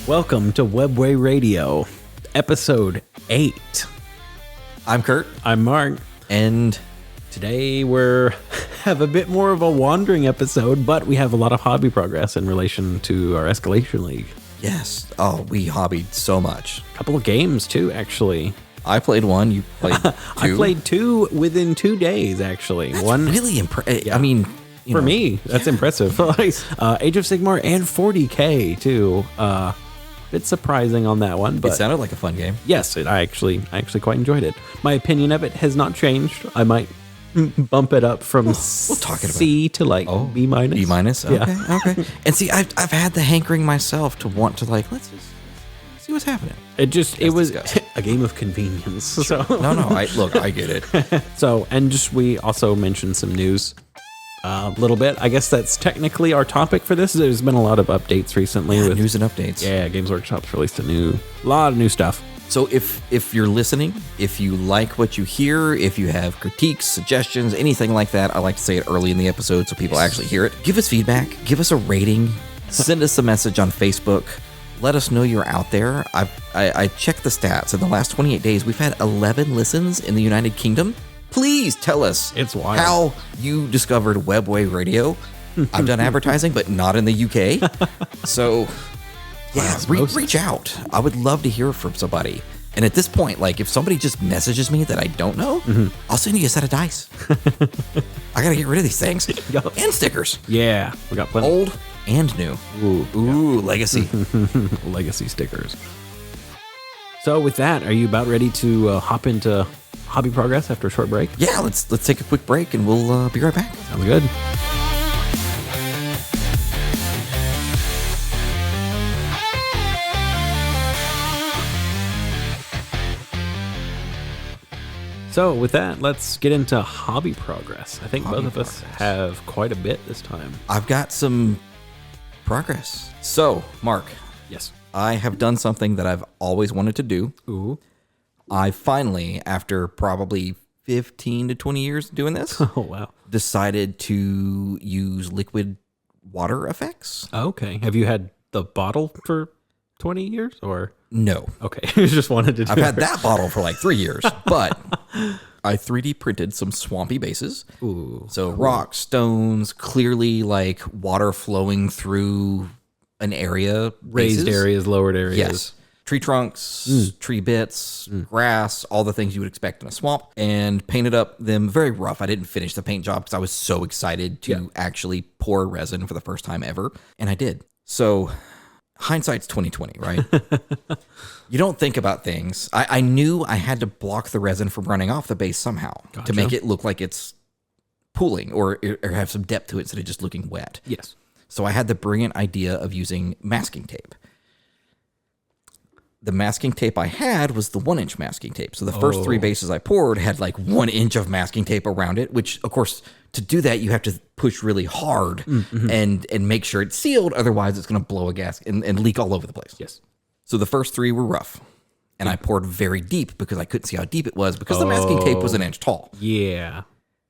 Welcome to Webway Radio, episode 8. I'm Kurt. I'm Mark. And today we're have a bit more of a wandering episode, but we have a lot of hobby progress in relation to our Escalation League. yes, we hobbied so much. A couple of games too, actually. I played one, you played two. I played 2 within 2 days, actually. That's one really impressive. Yeah. I mean, for me, that's impressive. Age of Sigmar and 40K too. Bit surprising on that one, but it sounded like a fun game. yes, I actually quite enjoyed it. My opinion of it has not changed. I might bump it up from We'll talk about C to like B minus. B minus? Okay, Yeah. okay. And see, I've had the hankering myself to want to like, let's just see what's happening. It was discuss. a game of convenience. So No, I get it. we also mentioned some news a little bit. I guess that's technically our topic for this. There's been a lot of updates recently with News and updates. Yeah, Games Workshop's released a lot of new stuff. So if you're listening, if you like what you hear, if you have critiques, suggestions, anything like that, I like to say it early in the episode so people actually hear it. Give us feedback, give us a rating, send us a message on Facebook. Let us know you're out there. I checked the stats. In the last 28 days, we've had 11 listens in the United Kingdom. Please tell us It's wild. how you discovered Webway Radio. I've done advertising, but not in the UK. So, yeah, reach out. I would love to hear from somebody. And at this point, like if somebody just messages me that I don't know, I'll send you a set of dice. I got to get rid of these things. And stickers. Yeah, we got plenty. Old and new. Ooh, legacy. Legacy stickers. So with that, are you about ready to hop into hobby progress after a short break? Yeah, let's take a quick break and we'll be right back. Sounds good. So with that, let's get into hobby progress. I think both of us have quite a bit this time. I've got some progress. So, Mark, Yes. I have done something that I've always wanted to do. Ooh. I finally, after probably 15 to 20 years doing this, Oh, wow. decided to use liquid water effects. Okay. Have you had the bottle for 20 years or? No. Okay. You just wanted to do I've had that bottle for like 3 years, but I 3D printed some swampy bases. Ooh. So rocks, stones, clearly like water flowing through an area. Raised bases. areas, lowered areas. Yes. Tree trunks, tree bits, grass, all the things you would expect in a swamp, and painted up them very rough. I didn't finish the paint job because I was so excited to actually pour resin for the first time ever, and I did. So hindsight's 20/20, right? You don't think about things. I knew I had to block the resin from running off the base somehow to make it look like it's pooling or have some depth to it instead of just looking wet. Yes. So I had the brilliant idea of using masking tape. The masking tape I had was the 1-inch masking tape. So the first 3 bases I poured had like 1 inch of masking tape around it, which of course, to do that, you have to push really hard and make sure it's sealed. Otherwise, it's going to blow a gas and leak all over the place. Yes. So the first 3 were rough. And I poured very deep because I couldn't see how deep it was because the masking tape was 1 inch tall. Yeah.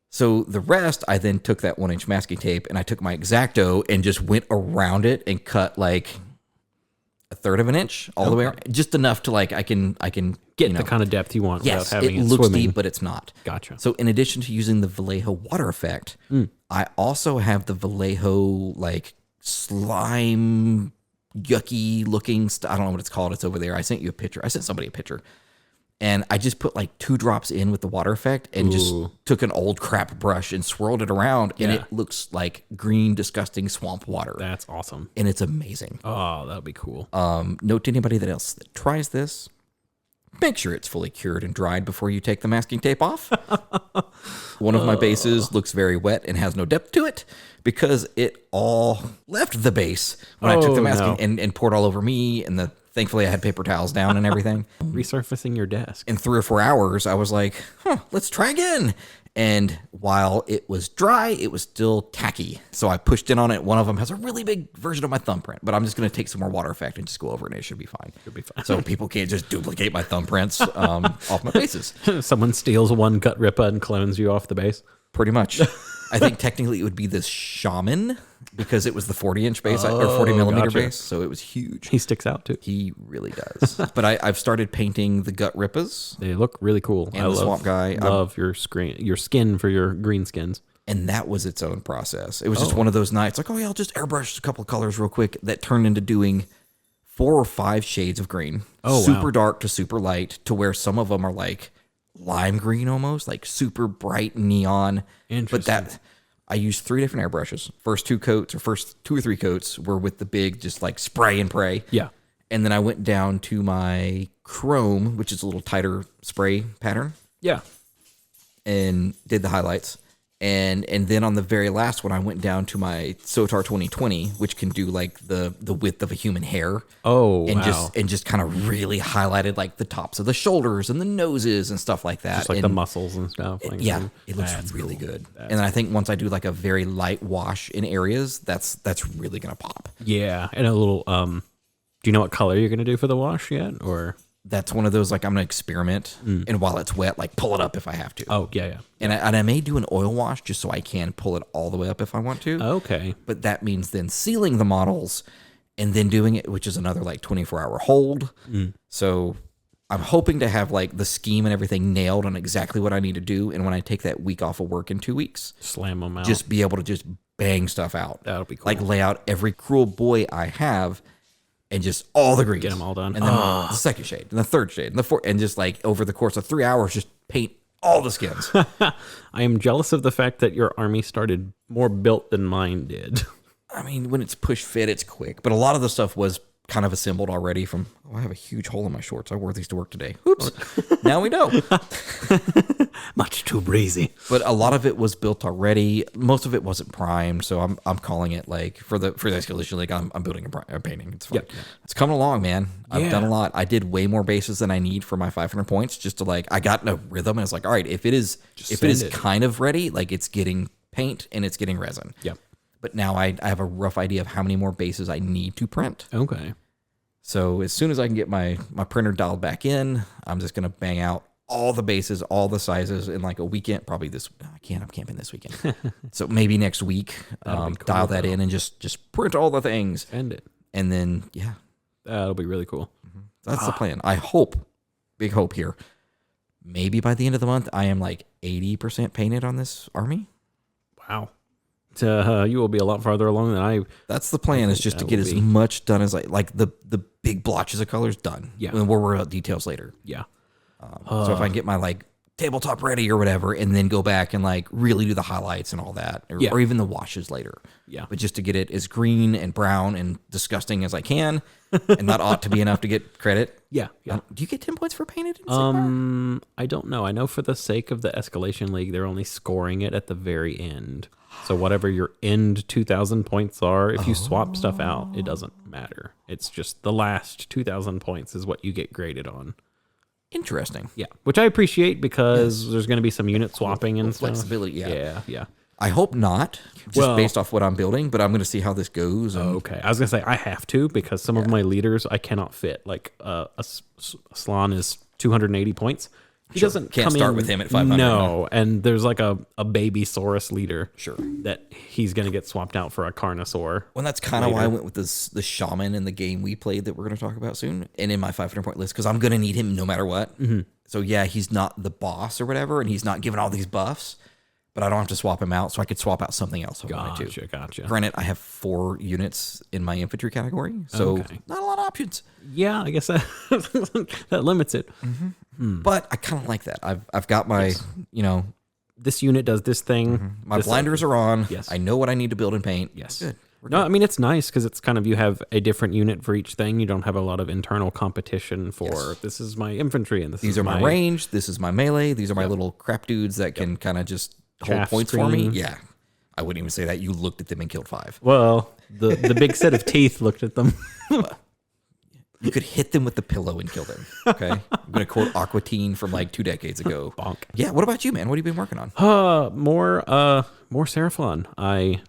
So the rest, I then took that 1-inch masking tape and I took my X-Acto and just went around it and cut like 1/3 of an inch all the way around, just enough to like I can Get the kind of depth you want yes, without having it it looks swimming. deep, but it's not. Gotcha. So in addition to using the Vallejo water effect, I also have the Vallejo like slime yucky looking stuff. I don't know what it's called. It's over there. I sent you a picture. I sent somebody a picture. And I just put like 2 drops in with the water effect and just took an old crap brush and swirled it around. And it looks like green, disgusting swamp water. That's awesome. And it's amazing. Oh, that would be cool. Note to anybody else that tries this, make sure it's fully cured and dried before you take the masking tape off. One of my bases looks very wet and has no depth to it because it all left the base when I took the masking and poured all over me. And thankfully I had paper towels down and everything. Resurfacing your desk. In 3 or 4 hours, I was like, let's try again. And while it was dry, it was still tacky. So I pushed in on it. One of them has a really big version of my thumbprint, but I'm just going to take some more water effect and just go over it and it should be fine. Should be fine. So people can't just duplicate my thumbprints off my bases. Someone steals one Gut Rippa and clones you off the base. Pretty much. I think technically it would be this shaman because it was the 40-inch base or 40 millimeter gotcha. base, so it was huge. He sticks out too. He really does. But I've started painting the gut rippas They look really cool. and the swamp guy. Love your skin for your green skins. And that was its own process. It was just one of those nights like, oh, yeah, I'll just airbrush a couple of colors real quick. That turned into doing 4 or 5 shades of green. Oh, super dark to super light, to where some of them are like lime green almost, like super bright neon. Interesting. But that I used 3 different airbrushes. First 2 coats, or first 2 or 3 coats were with the big, just like spray and pray. Yeah. And then I went down to my chrome, which is a little tighter spray pattern, Yeah. and did the highlights. And then on the very last one, I went down to my Sotar 2020, which can do like the width of a human hair. Oh, and wow. just kind of really highlighted like the tops of the shoulders and the noses and stuff like that. Just like and the muscles and stuff. Like yeah, that. it looks That's really cool. good. And then I think once I do like a very light wash in areas, that's really gonna pop. Yeah. And a little, do you know what color you're going to do for the wash yet? Or, That's one of those like I'm gonna experiment, and while it's wet, like pull it up if I have to. oh, yeah. And I may do an oil wash just so I can pull it all the way up if I want to. Okay. But that means then sealing the models and then doing it, which is another like 24-hour hold. So I'm hoping to have like the scheme and everything nailed on exactly what I need to do. And when I take that week off of work in 2 weeks, Slam them out. just be able to just bang stuff out. That'll be cool. Like lay out every cruel boy I have and just all the greens. Get 'em all done. And then the second shade and the third shade and the fourth. And just like over the course of 3 hours, just paint all the skins. I am jealous of the fact that your army started more built than mine did. I mean, when it's push fit, it's quick. But a lot of the stuff was kind of assembled already from, I have a huge hole in my shorts. I wore these to work today. Oops. Now we know. Much too breezy. But a lot of it was built already. Most of it wasn't primed. So I'm calling it like for the Escalation League, I'm building a painting. It's fine. Yep. It's coming along, man. I've Yeah. done a lot. I did way more bases than I need for my 500 points just to like, I got in a rhythm and it's like, all right, if it is send it. kind of ready, like it's getting paint and it's getting resin. Yep. But now I have a rough idea of how many more bases I need to print. Okay. So as soon as I can get my printer dialed back in, I'm just going to bang out all the bases, all the sizes in like a weekend. Probably this, I'm camping this weekend. So maybe next week, That'll be cool, dial that in and just print all the things. End it. And then, yeah, That'll be really cool. that's the plan. I hope, big hope here. Maybe by the end of the month, I am like 80% painted on this army. Wow. You will be a lot farther along than I. That's the plan, is just to that get will as be. much done as like the big blotches of colors done. Yeah. And we'll worry about details later. Yeah. So if I can get my like tabletop ready or whatever, and then go back and like really do the highlights and all that, Yeah. or even the washes later. Yeah. But just to get it as green and brown and disgusting as I can, and that ought to be enough to get credit. Yeah. Yeah. Do you get 10 points for painted? In Sigmar? I don't know. I know for the sake of the Escalation League, they're only scoring it at the very end. So whatever your end 2,000 points are, if you swap stuff out, it doesn't matter. It's just the last 2,000 points is what you get graded on. Interesting. Yeah, which I appreciate because there's going to be some unit swapping and stuff. Flexibility, yeah. Yeah, yeah. I hope not, just Well- based off what I'm building, but I'm going to see how this goes. And Okay, I was going to say I have to because some of my leaders I cannot fit. Like Slan is 280 points. He doesn't Can't come start in- with him at 500, No, and there's like a baby Saurus leader. Sure. That he's going to get swapped out for a Carnosaur. Well, that's kind of why I went with the shaman in the game we played that we're going to talk about soon, and in my 500 point list, because I'm going to need him no matter what. Mm-hmm. So yeah, he's not the boss or whatever, and he's not given all these buffs, but I don't have to swap him out, so I could swap out something else if I wanted to. Gotcha. Granted, I have 4 units in my infantry category, so Okay. not a lot of options. Yeah, I guess that that limits it. But I kind of like that. I've got my This unit does this thing. my This- blinders are on. Yes. I know what I need to build and paint. Yes. Good. No, I mean it's nice because it's kind of you have a different unit for each thing. You don't have a lot of internal competition for Yes. this is my infantry and These is are my range. This is my melee. These are my little crap dudes that can kind of just hold Chaff points for me. screen. Yeah. I wouldn't even say that. You looked at them and killed 5. Well, the big set of teeth looked at them. You could hit them with the pillow and kill them. Okay. I'm going to quote Aquatine from like 2 decades ago. Bonk. Yeah. What about you, man? What have you been working on? More Seraphon. I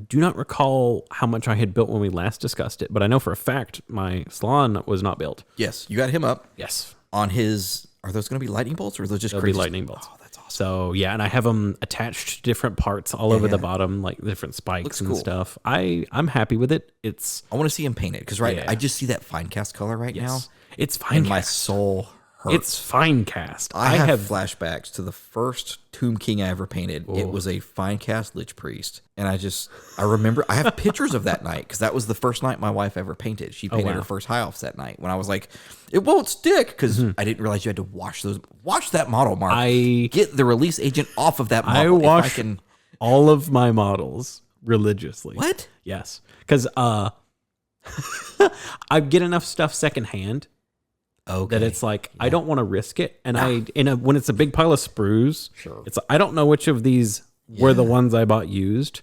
do not recall how much I had built when we last discussed it, but I know for a fact my Slan was not built. Yes. You got him up Yes. on his. Are those going to be lightning bolts or are those just They'll crazy? be lightning bolts. Oh, that's awesome. So yeah, and I have them attached to different parts all over the bottom, like different spikes Looks and cool. stuff. I'm happy with it. I want to see him painted because I just see that fine cast color right now. It's fine. And my soul hurts. It's fine cast. I have flashbacks to the first Tomb King I ever painted. It was a fine cast Lich Priest. And I remember, I have pictures of that night because that was the first night my wife ever painted. She painted her first high offs that night when I was like, it won't stick because I didn't realize you had to wash that model, Mark. Get the release agent off of that model. I wash all of my models religiously. What? Yes. Because I get enough stuff secondhand. That it's like I don't want to risk it, and when it's a big pile of sprues, it's I don't know which of these were the ones I bought used,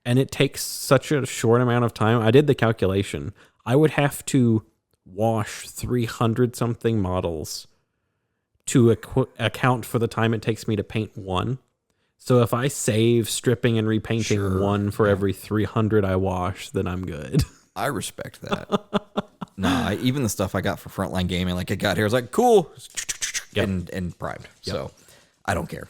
and it takes such a short amount of time. I did the calculation. I would have to wash 300 something models to account for the time it takes me to paint one. So if I save stripping and repainting one for every 300 I wash, then I'm good. I respect that. Nah, even the stuff I got for Frontline Gaming, like it got here, I was like, cool, and primed. So I don't care.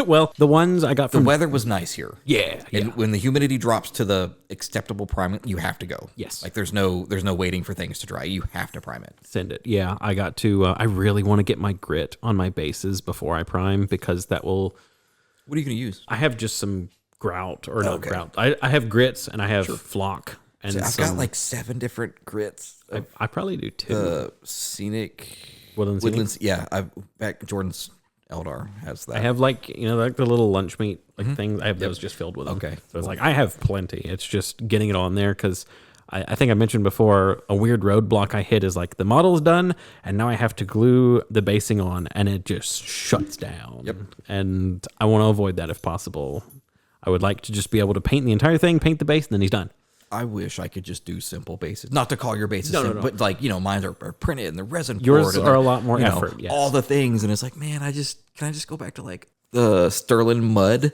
Well, the ones I got from the weather was nice here. Yeah. And when the humidity drops to the acceptable priming, you have to go. Yes. Like there's no waiting for things to dry. You have to prime it. Send it. Yeah, I got to. I really want to get my grit on my bases before I prime because that will. What are you going to use? I have just some grout or no grout. I have grits and I have flock. And so I've got like 7 different grits. I probably do 2. Scenic Woodlands. Yeah, Jordan's Eldar has that. I have like like the little lunch meat things. I have those just filled with them. Okay, so it's like I have plenty. It's just getting it on there because I think I mentioned before a weird roadblock I hit is like the model's done and now I have to glue the basing on and it just shuts down. Yep. And I want to avoid that if possible. I would like to just be able to paint the entire thing, paint the base, and then he's done. I wish I could just do simple bases. Not to call your bases simple, but like, mine are printed and the resin Yours poured are a lot more effort. Yes. All the things. And it's like, man, can I just go back to like the Sterling mud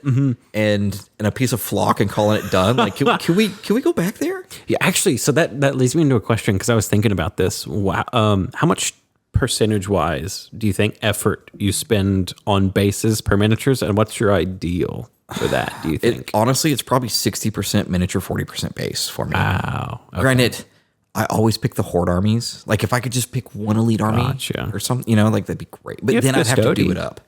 and a piece of flock and calling it done? Like, can we go back there? Yeah, actually, so that leads me into a question because I was thinking about this. Wow, how much percentage-wise do you think effort you spend on bases per miniatures, and what's your ideal for that, do you think? Honestly, it's probably 60% miniature, 40% base for me. Wow. Okay. Granted, I always pick the horde armies. Like if I could just pick one elite army or something, like that'd be great. But then I'd have to do it up.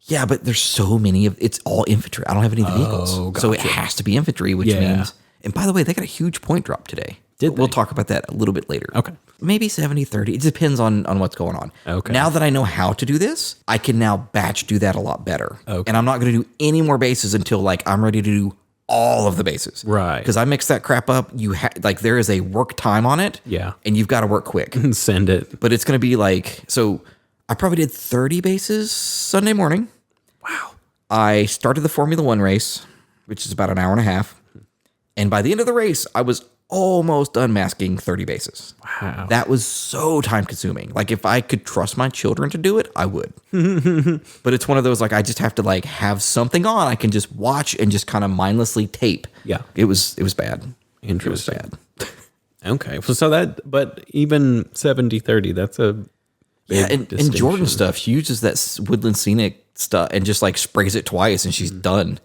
Yeah, but there's so many it's all infantry. I don't have any vehicles. Gotcha. So it has to be infantry, which means, and by the way, they got a huge point drop today. We'll talk about that a little bit later. Okay. Maybe 70-30. It depends on what's going on. Okay. Now that I know how to do this, I can now batch do that a lot better. Okay. And I'm not going to do any more bases until like I'm ready to do all of the bases. Right. Because I mix that crap up. There is a work time on it. Yeah. And you've got to work quick. Send it. But it's going to be like, so I probably did 30 bases Sunday morning. Wow. I started the Formula One race, which is about an hour and a half. And by the end of the race, I was almost done masking 30 bases. Wow. That was so time consuming. Like if I could trust my children to do it, I would. But it's one of those, like, I just have to like have something on. I can just watch and just kind of mindlessly tape. Yeah. It was bad. Interesting. It was bad. Okay. So but even 70-30, that's a big and Jordan stuff, she uses that Woodland Scenic stuff and just like sprays it twice and she's done.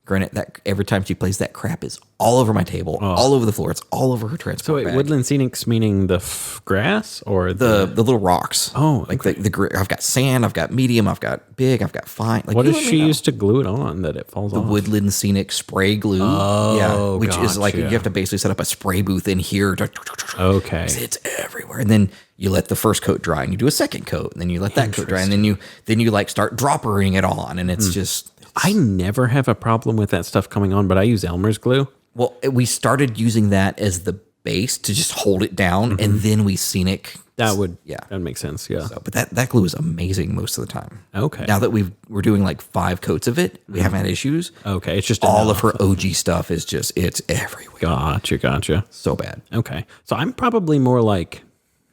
Granted, that every time she plays, that crap is all over my table, all over the floor. It's all over her transport So wait, bag. Woodland Scenics meaning the grass or the little rocks. Oh, like the I've got sand, I've got medium, I've got big, I've got fine. Like, what does she use to glue it on that it falls off? Woodland Scenic spray glue. Oh, which is like you gotcha. have to basically set up a spray booth in here. Okay. It's everywhere, and then you let the first coat dry, and you do a second coat, and then you let that coat dry, and then you like start droppering it on, and it's just. I never have a problem with that stuff coming on, but I use Elmer's glue. Well, we started using that as the base to just hold it down, and then we Scenic. That would make sense. Yeah. So, but that glue is amazing most of the time. Okay. Now that we're doing like 5 coats of it, we haven't had issues. Okay. It's just all of her OG stuff is it's everywhere. Gotcha. So bad. Okay. So I'm probably more like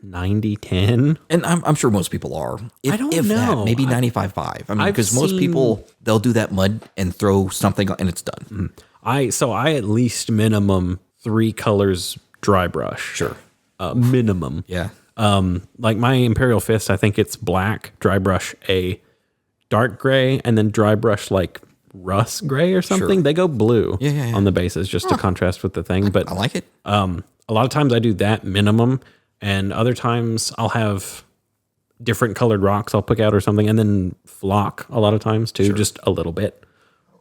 90-10. And I'm sure most people are. I don't know. That, maybe 95-5. I mean, because most people, they'll do that mud and throw something and it's done. I at least minimum 3 colors dry brush. Sure. Minimum. Yeah. Like my Imperial Fist, I think it's black dry brush a dark gray and then dry brush like rust gray or something, they go blue on the bases just to contrast with the thing. But I like it. a lot of times I do that minimum, and other times I'll have different colored rocks I'll pick out or something, and then flock a lot of times too, just a little bit.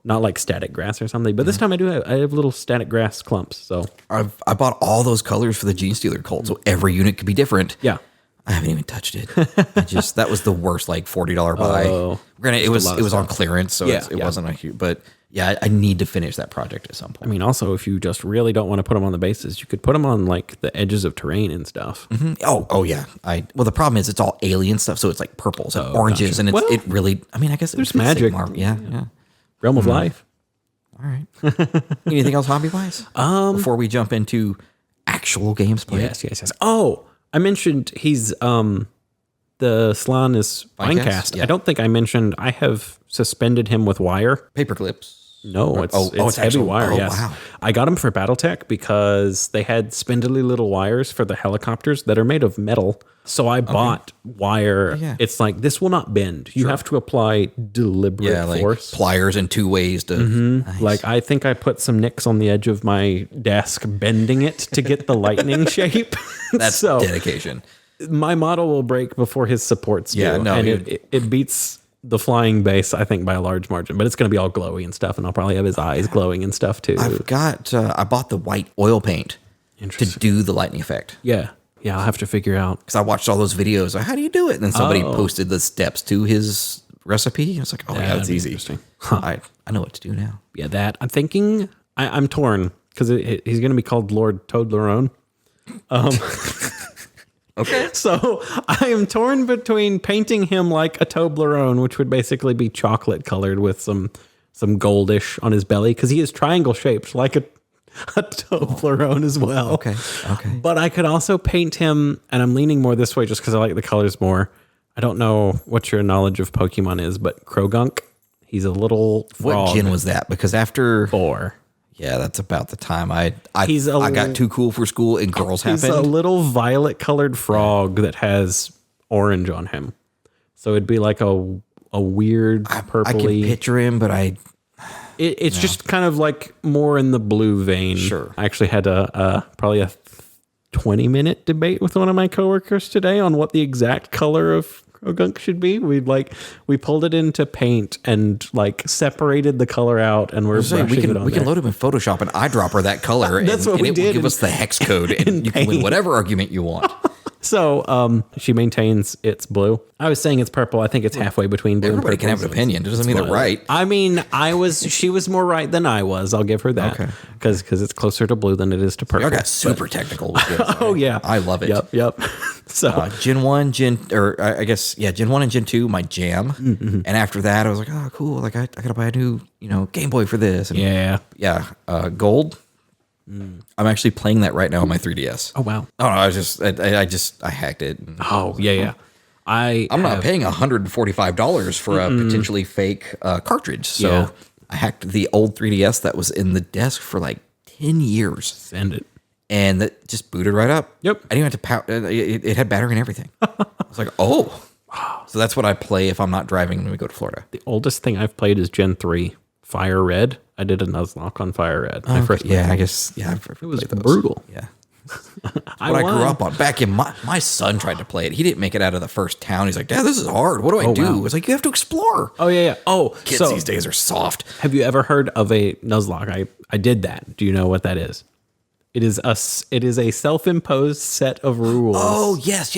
Not like static grass or something, but this time I have little static grass clumps. So I bought all those colors for the Gene Stealer cult, so every unit could be different. Yeah. I haven't even touched it. That was the worst, like $40 buy. Granted, it was on clearance, so it wasn't a huge. But yeah, I need to finish that project at some point. I mean, also, if you just really don't want to put them on the bases, you could put them on like the edges of terrain and stuff. Mm-hmm. Oh yeah. Well, the problem is it's all alien stuff, so it's like purples and oranges, and it really. I mean, I guess there's magic. Sigmar. Yeah. Realm of life. All right. Anything else hobby wise? Before we jump into actual games played. Yes. Oh, I mentioned he's the Slan is Finecast. Yeah. I don't think I mentioned I have suspended him with wire. Paper clips. No, it's heavy actual wire. Yes, wow. I got them for BattleTech because they had spindly little wires for the helicopters that are made of metal. So I bought wire. Yeah. It's like this will not bend. You have to apply deliberate force. Pliers in two ways to. Nice. Like I think I put some nicks on the edge of my desk, bending it to get the lightning shape. That's dedication. My model will break before his supports do. Yeah, no, and it beats the flying base, I think, by a large margin. But it's going to be all glowy and stuff, and I'll probably have his eyes glowing and stuff too. I bought the white oil paint to do the lightning effect. Yeah, I'll have to figure out. Because I watched all those videos. Like, how do you do it? And then somebody posted the steps to his recipe. I was like, that's easy. Interesting. I know what to do now. Yeah, I'm thinking, I'm torn because he's going to be called Lord Toblerone. Okay. So I am torn between painting him like a Toblerone, which would basically be chocolate colored with some goldish on his belly, because he is triangle shaped like a Toblerone as well. Okay. But I could also paint him, and I'm leaning more this way just because I like the colors more. I don't know what your knowledge of Pokemon is, but Krogunk, he's a little frog. What gen was that? Because after 4. Yeah, that's about the time I got too cool for school and girls happened. He's a little violet colored frog that has orange on him. So it'd be like a weird purpley. I can picture him, but it's just kind of like more in the blue vein. Sure. I actually had probably a 20-minute debate with one of my coworkers today on what the exact color of Krogunk should be. We pulled it into paint and like separated the color out, and we're brushing it on. We can load him in Photoshop and eyedropper that color. That's what we did. It will give us the hex code, and you can win whatever argument you want. So she maintains it's blue. I was saying it's purple. I think it's halfway between blue and purple. Everybody can have an opinion. It doesn't mean they're right. I mean, she was more right than I was. I'll give her that. Okay. Because it's closer to blue than it is to purple. I got super technical with this. Oh, yeah. I love it. Yep. So Gen 1, Gen 1 and Gen 2, my jam. Mm-hmm. And after that, I was like, oh, cool. Like, I got to buy a new, Game Boy for this. And yeah. Gold. I'm actually playing that right now on my 3DS. Oh, wow. Oh, no, I hacked it. Oh, yeah. I'm not paying $145 for a potentially fake cartridge. So I hacked the old 3DS that was in the desk for like 10 years. Send it. And that just booted right up. Yep. I didn't have to it had battery and everything. I was like, oh. So that's what I play if I'm not driving when we go to Florida. The oldest thing I've played is Gen 3, Fire Red. I did a Nuzlocke on Fire Red. I guess it was brutal. Yeah. What I grew up on. Back in my son tried to play it. He didn't make it out of the first town. He's like, Dad, this is hard. What do I do? Wow. It's like, you have to explore. Oh, yeah. Oh, kids these days are soft. Have you ever heard of a Nuzlocke? I did that. Do you know what that is? It is a self-imposed set of rules. Oh, yes.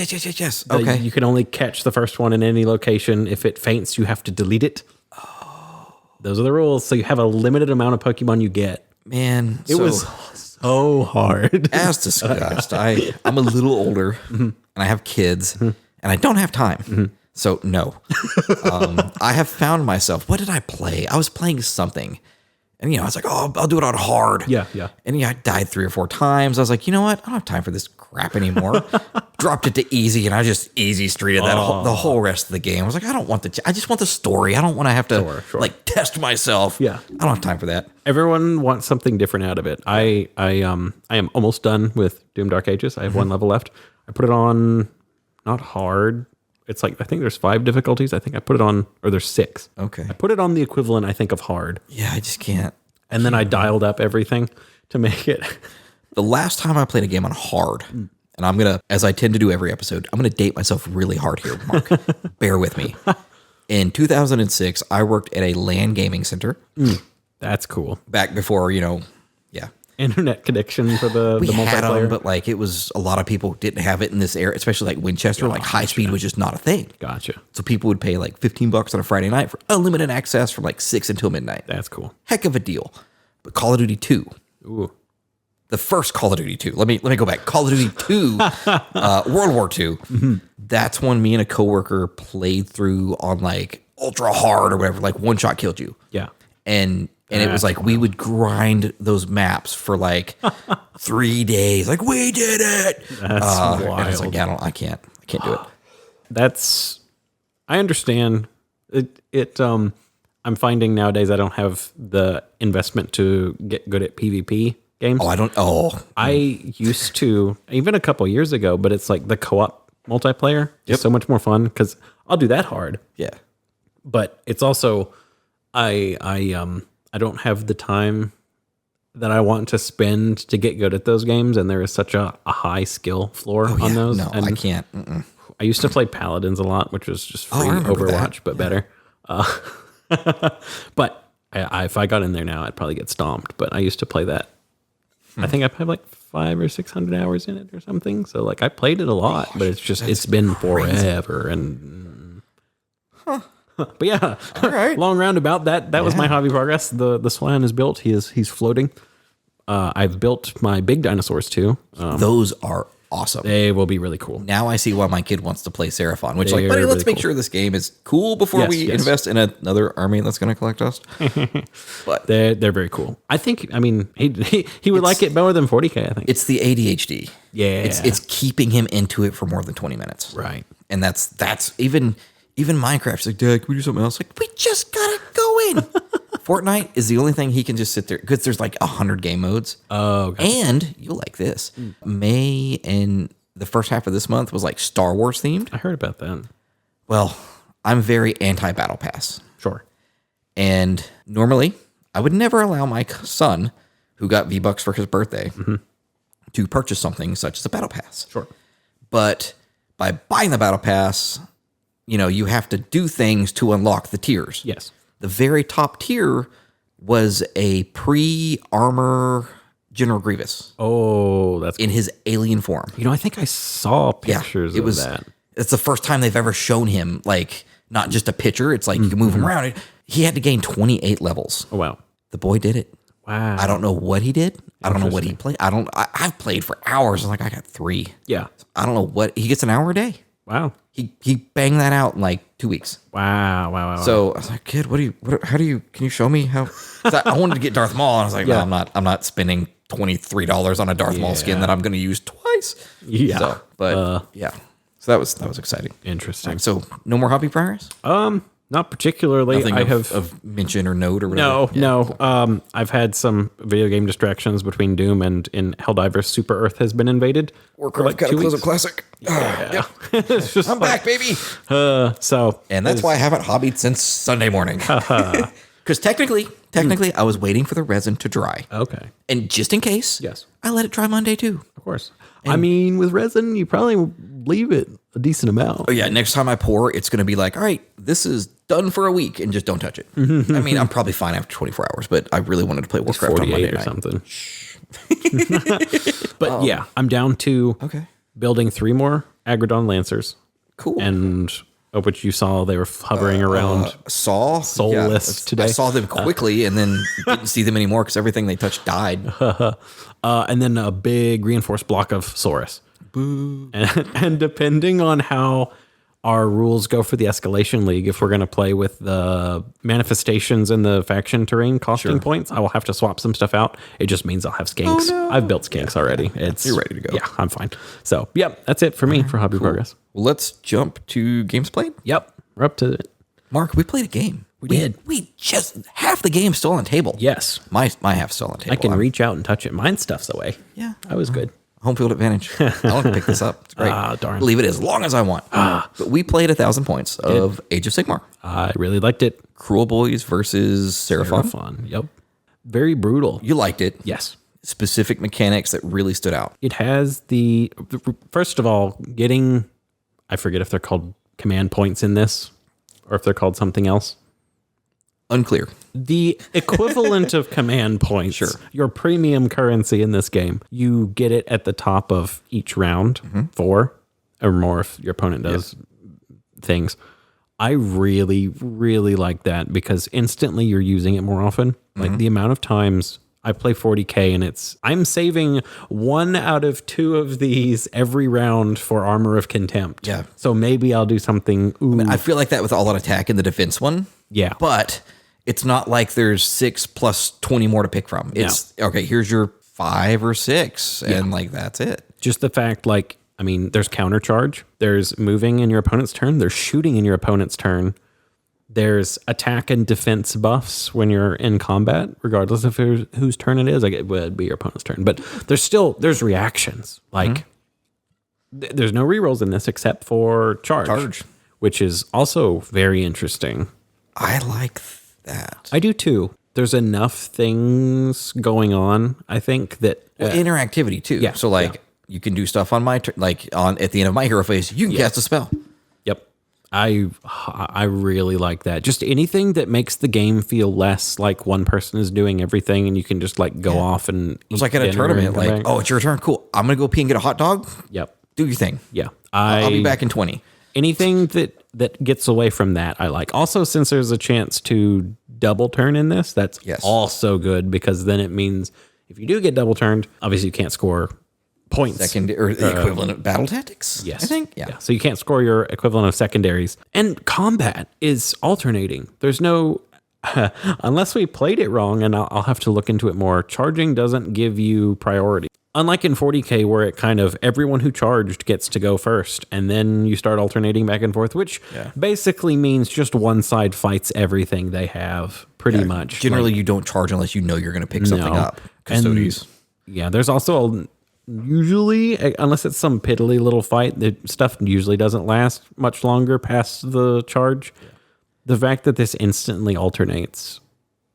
Okay. You can only catch the first one in any location. If it faints, you have to delete it. Oh. Those are the rules. So you have a limited amount of Pokemon you get. Man, it was so hard. As discussed, I'm a little older, and I have kids, and I don't have time. So, no. I have found myself, what did I play? I was playing something. And, I was like, oh, I'll do it on hard. Yeah. And, I died 3 or 4 times. I was like, you know what? I don't have time for this crap anymore. Dropped it to easy, and I just easy streeted the whole rest of the game. I was like, I don't want I just want the story. I don't want to have to, test myself. Yeah. I don't have time for that. Everyone wants something different out of it. I am almost done with Doom Dark Ages. I have 1 level left. I put it on, not hard, It's like, I think there's 5 difficulties. I think I put it on, or there's 6. Okay. I put it on the equivalent, I think, of hard. Yeah, I just can't. And then I dialed up everything to make it. The last time I played a game on hard, and I'm going to, as I tend to do every episode, I'm going to date myself really hard here, Mark. Bear with me. In 2006, I worked at a LAN gaming center. That's cool. Back before, yeah. Internet connection for the Had multiplayer. them, but like it was a lot of people didn't have it in this area, especially like Winchester. Like high speed was just not a thing. Gotcha. So people would pay like $15 on a Friday night for unlimited access from like 6 until midnight. That's cool. Heck of a deal. But Call of Duty 2, Ooh. the first Call of Duty 2. Let me go back. Call of Duty 2, World War II. That's when me and a coworker played through on like ultra hard or whatever. Like one shot killed you. Yeah. And it was like we would grind those maps for like 3 days. Like we did it. That's wild. And I was like, yeah, I can't do it. I understand it. I'm finding nowadays I don't have the investment to get good at PvP games. I used to, even a couple years ago, but it's like the co-op multiplayer is so much more fun because I'll do that hard. Yeah. But it's also, I don't have the time that I want to spend to get good at those games, and there is such a high skill floor on those. No, and I can't. I used to play Paladins a lot, which was just free Overwatch, but better. But if I got in there now, I'd probably get stomped. But I used to play that. I think I played like 500 or 600 hours in it or something. So like I played it a lot, but it's been forever. And but yeah, all right. Long roundabout. That was my hobby progress. The Swan is built. He's floating. I've built my big dinosaurs too. Those are awesome. They will be really cool. Now I see why my kid wants to play Seraphon, which buddy, let's really make cool. sure this game is cool before we invest in another army that's going to collect us. But they're very cool. I think, he would like it better than 40K, I think. it's the ADHD. Yeah. It's keeping him into it for more than 20 minutes. Right. And that's even Minecraft's like, Dad, can we do something else? Like, we just got to go in. Fortnite is the only thing he can just sit there because there's like 100 game modes. Oh, gotcha. And you'll like this. May and the first half of this month was like Star Wars themed. I heard about that. Well, I'm very anti Battle Pass. Sure. And normally I would never allow my son, who got V-Bucks for his birthday, to purchase something such as a Battle Pass. Sure. But by buying the Battle Pass, you have to do things to unlock the tiers. Yes. The very top tier was a pre-armor General Grievous. Oh, that's in his alien form. I think I saw pictures of that. It's the first time they've ever shown him, like, not just a picture. It's like you can move him around. He had to gain 28 levels. Oh, wow. The boy did it. Wow. I don't know what he did. I don't know what he played. I've played for hours. I'm like, I got 3. Yeah. I don't know what. He gets an hour a day. Wow. He banged that out in like 2 weeks. Wow. So I was like, kid, can you show me how? I wanted to get Darth Maul, and I was like, no, I'm not spending $23 on a Darth Maul skin that I'm going to use twice. Yeah. So, but so that was exciting. Interesting. So no more hobby progress? Not particularly. Nothing I have of mention or note or whatever. No. I've had some video game distractions between Doom and in Helldivers Super Earth has been invaded. Warcraft Cataclysm Classic. Yeah. It's just I'm back, baby. And that's why I haven't hobbied since Sunday morning. Because technically, I was waiting for the resin to dry. Okay. And just in case, yes, I let it dry Monday too. Of course. With resin, you probably leave it a decent amount. Oh yeah, next time I pour, it's going to be like, all right, this is done for a week, and just don't touch it. I'm probably fine after 24 hours, but I really wanted to play Warcraft on Monday night. Something. But yeah, I'm down to building 3 more Agrodon Lancers. Cool. And of which you saw they were hovering around Soulless today. I saw them quickly and then didn't see them anymore because everything they touched died. And then a big reinforced block of Saurus. Boo. And depending on how our rules go for the Escalation League, if we're going to play with the manifestations and the faction terrain costing points, I will have to swap some stuff out. It just means I'll have skanks. Oh, no. I've built skanks already. You're ready to go. Yeah, I'm fine. So, that's it for me for hobby progress. Well, let's jump to games played. Yep, we're up to it. Mark, we played a game. We did. We just half the game still on the table. Yes, my half's still on the table. I can reach out and touch it. Mine stuff's away. Yeah, I was good. home field advantage. I want to pick this up. It's great. Darn. Leave it as long as I want. But we played 1,000 points of Age of Sigmar. I really liked it. Kruleboyz versus Seraphon. Seraphon. Yep. Very brutal. You liked it. Yes. Specific mechanics that really stood out. It has first of all, I forget if they're called command points in this or if they're called something else. Unclear. The equivalent of command points, Sure. Your premium currency in this game, you get it at the top of each round, 4 or more if your opponent does things. I really, really like that because instantly you're using it more often. Like the amount of times I play 40K and I'm saving 1 out of 2 of these every round for Armor of Contempt. Yeah. So maybe I'll do something. I feel like that with all out attack in the defense one. Yeah. But it's not like there's 6 plus 20 more to pick from. It's okay, here's your 5 or 6 and like that's it. Just the fact there's counter charge, there's moving in your opponent's turn, there's shooting in your opponent's turn, there's attack and defense buffs when you're in combat, regardless of whose turn it is. Like it would be your opponent's turn, but there's reactions. Like there's no rerolls in this except for charge, which is also very interesting. I like that. I do too. There's enough things going on, I think, that interactivity too. Yeah, So you can do stuff on my turn, at the end of my hero phase, you can cast a spell. Yep. I really like that. Just anything that makes the game feel less like one person is doing everything and you can just go off and it's like at a tournament, it's your turn. Cool. I'm going to go pee and get a hot dog. Yep. Do your thing. Yeah. I'll be back in 20. Anything that gets away from that, I like. Also, since there's a chance to double turn in this, that's also good because then it means if you do get double turned, obviously you can't score points. Or the equivalent of battle tactics. Yes. I think. Yeah. So you can't score your equivalent of secondaries. And combat is alternating. There's no, unless we played it wrong, and I'll have to look into it more, charging doesn't give you priority. Unlike in 40K where it kind of, everyone who charged gets to go first, and then you start alternating back and forth, which basically means just one side fights everything they have, pretty much. Generally, you don't charge unless you know you're going to pick something up. Custodies. There's also usually, unless it's some piddly little fight, the stuff usually doesn't last much longer past the charge. The fact that this instantly alternates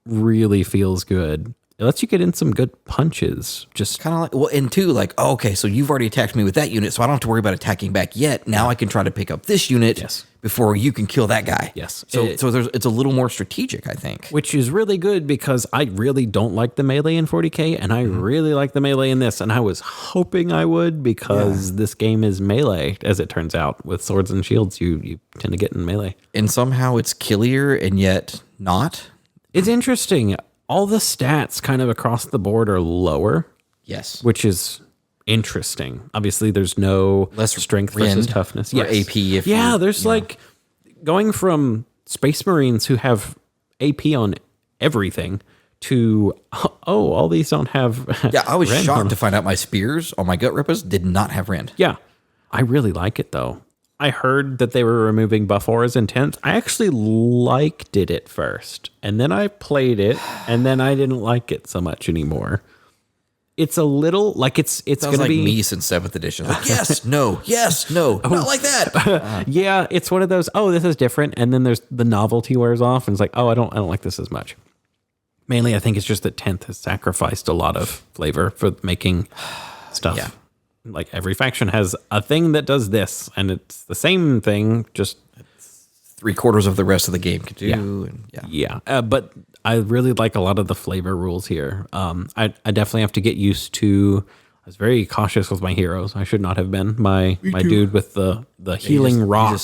really feels good. It lets you get in some good punches. Just kind of and two, okay, so you've already attacked me with that unit, so I don't have to worry about attacking back yet. Now I can try to pick up this unit before you can kill that guy. Yes. So it's a little more strategic, I think. Which is really good because I really don't like the melee in 40K, and I really like the melee in this, and I was hoping I would because this game is melee, as it turns out. With swords and shields, you tend to get in melee. And somehow it's killier and yet not. It's interesting. All the stats kind of across the board are lower. Yes. Which is interesting. Obviously, there's no less strength versus toughness. Or AP. There's going from Space Marines who have AP on everything to, all these don't have. Yeah, I was shocked to find out my spears on my gut rippers did not have rend. Yeah. I really like it, though. I heard that they were removing buff auras in 10th. I actually liked it at first, and then I played it, and then I didn't like it so much anymore. It's a little it's going to be me since 7th edition. Yes, no, not like that. Yeah, it's one of those. Oh, this is different, and then there's the novelty wears off, and it's like, oh, I don't like this as much. Mainly, I think it's just that 10th has sacrificed a lot of flavor for making stuff. Yeah. Like every faction has a thing that does this, and it's the same thing, just 3/4 of the rest of the game can do. But I really like a lot of the flavor rules here. I definitely have to get used to. I was very cautious with my heroes. I should not have been. My dude with the healing rock.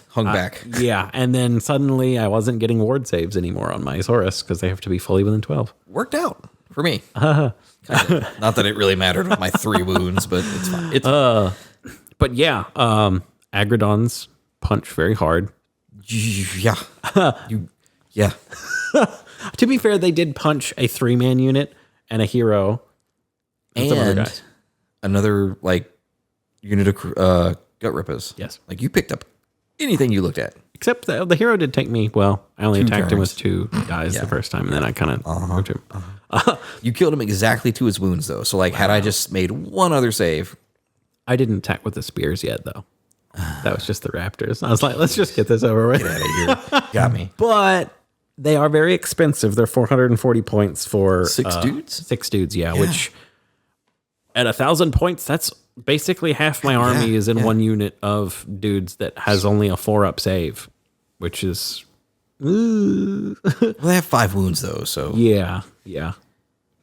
Hung back. And then suddenly I wasn't getting ward saves anymore on my Saurus because they have to be fully within 12. Worked out for me. Not that it really mattered with my 3 wounds, but it's fine. But Agradons punch very hard. Yeah. To be fair, they did punch a 3-man unit and a hero and some other guys. Another unit of gut rippers. Yes. You picked up anything you looked at. Except the hero did take me. Well, I only attacked him with 2 guys the first time, and then I kind of moved him. You killed him exactly to his wounds, though. So, like, had I just made one other save. I didn't attack with the spears yet, though. That was just the raptors. I was like, let's just get this over with. Get out of here. Got me. But they are very expensive. They're 440 points for 6 dudes? 6 dudes, yeah. Which at 1,000 points, that's basically half my army is in one unit of dudes that has only a 4-up save, which is... Well, they have 5 wounds, though, so... Yeah.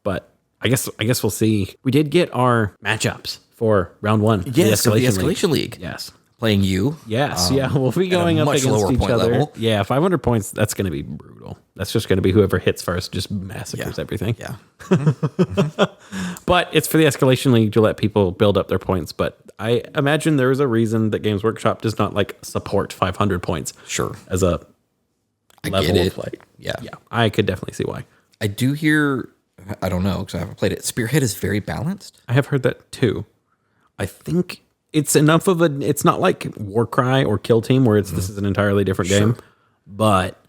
But I guess we'll see. We did get our matchups for round 1. Yes, the Escalation League. Yes. Playing you. Yes, we'll be going up much against lower each point other. level. Yeah, 500 points, that's going to be brutal. That's just going to be whoever hits first just massacres everything. Yeah. But it's for the Escalation League to let people build up their points. But I imagine there is a reason that Games Workshop does not like support 500 points. Sure. As a level of play. Yeah. I could definitely see why. I do hear, I don't know, because I haven't played it. Spearhead is very balanced. I have heard that too. I think it's enough of it's not like Warcry or Kill Team where this is an entirely different game, but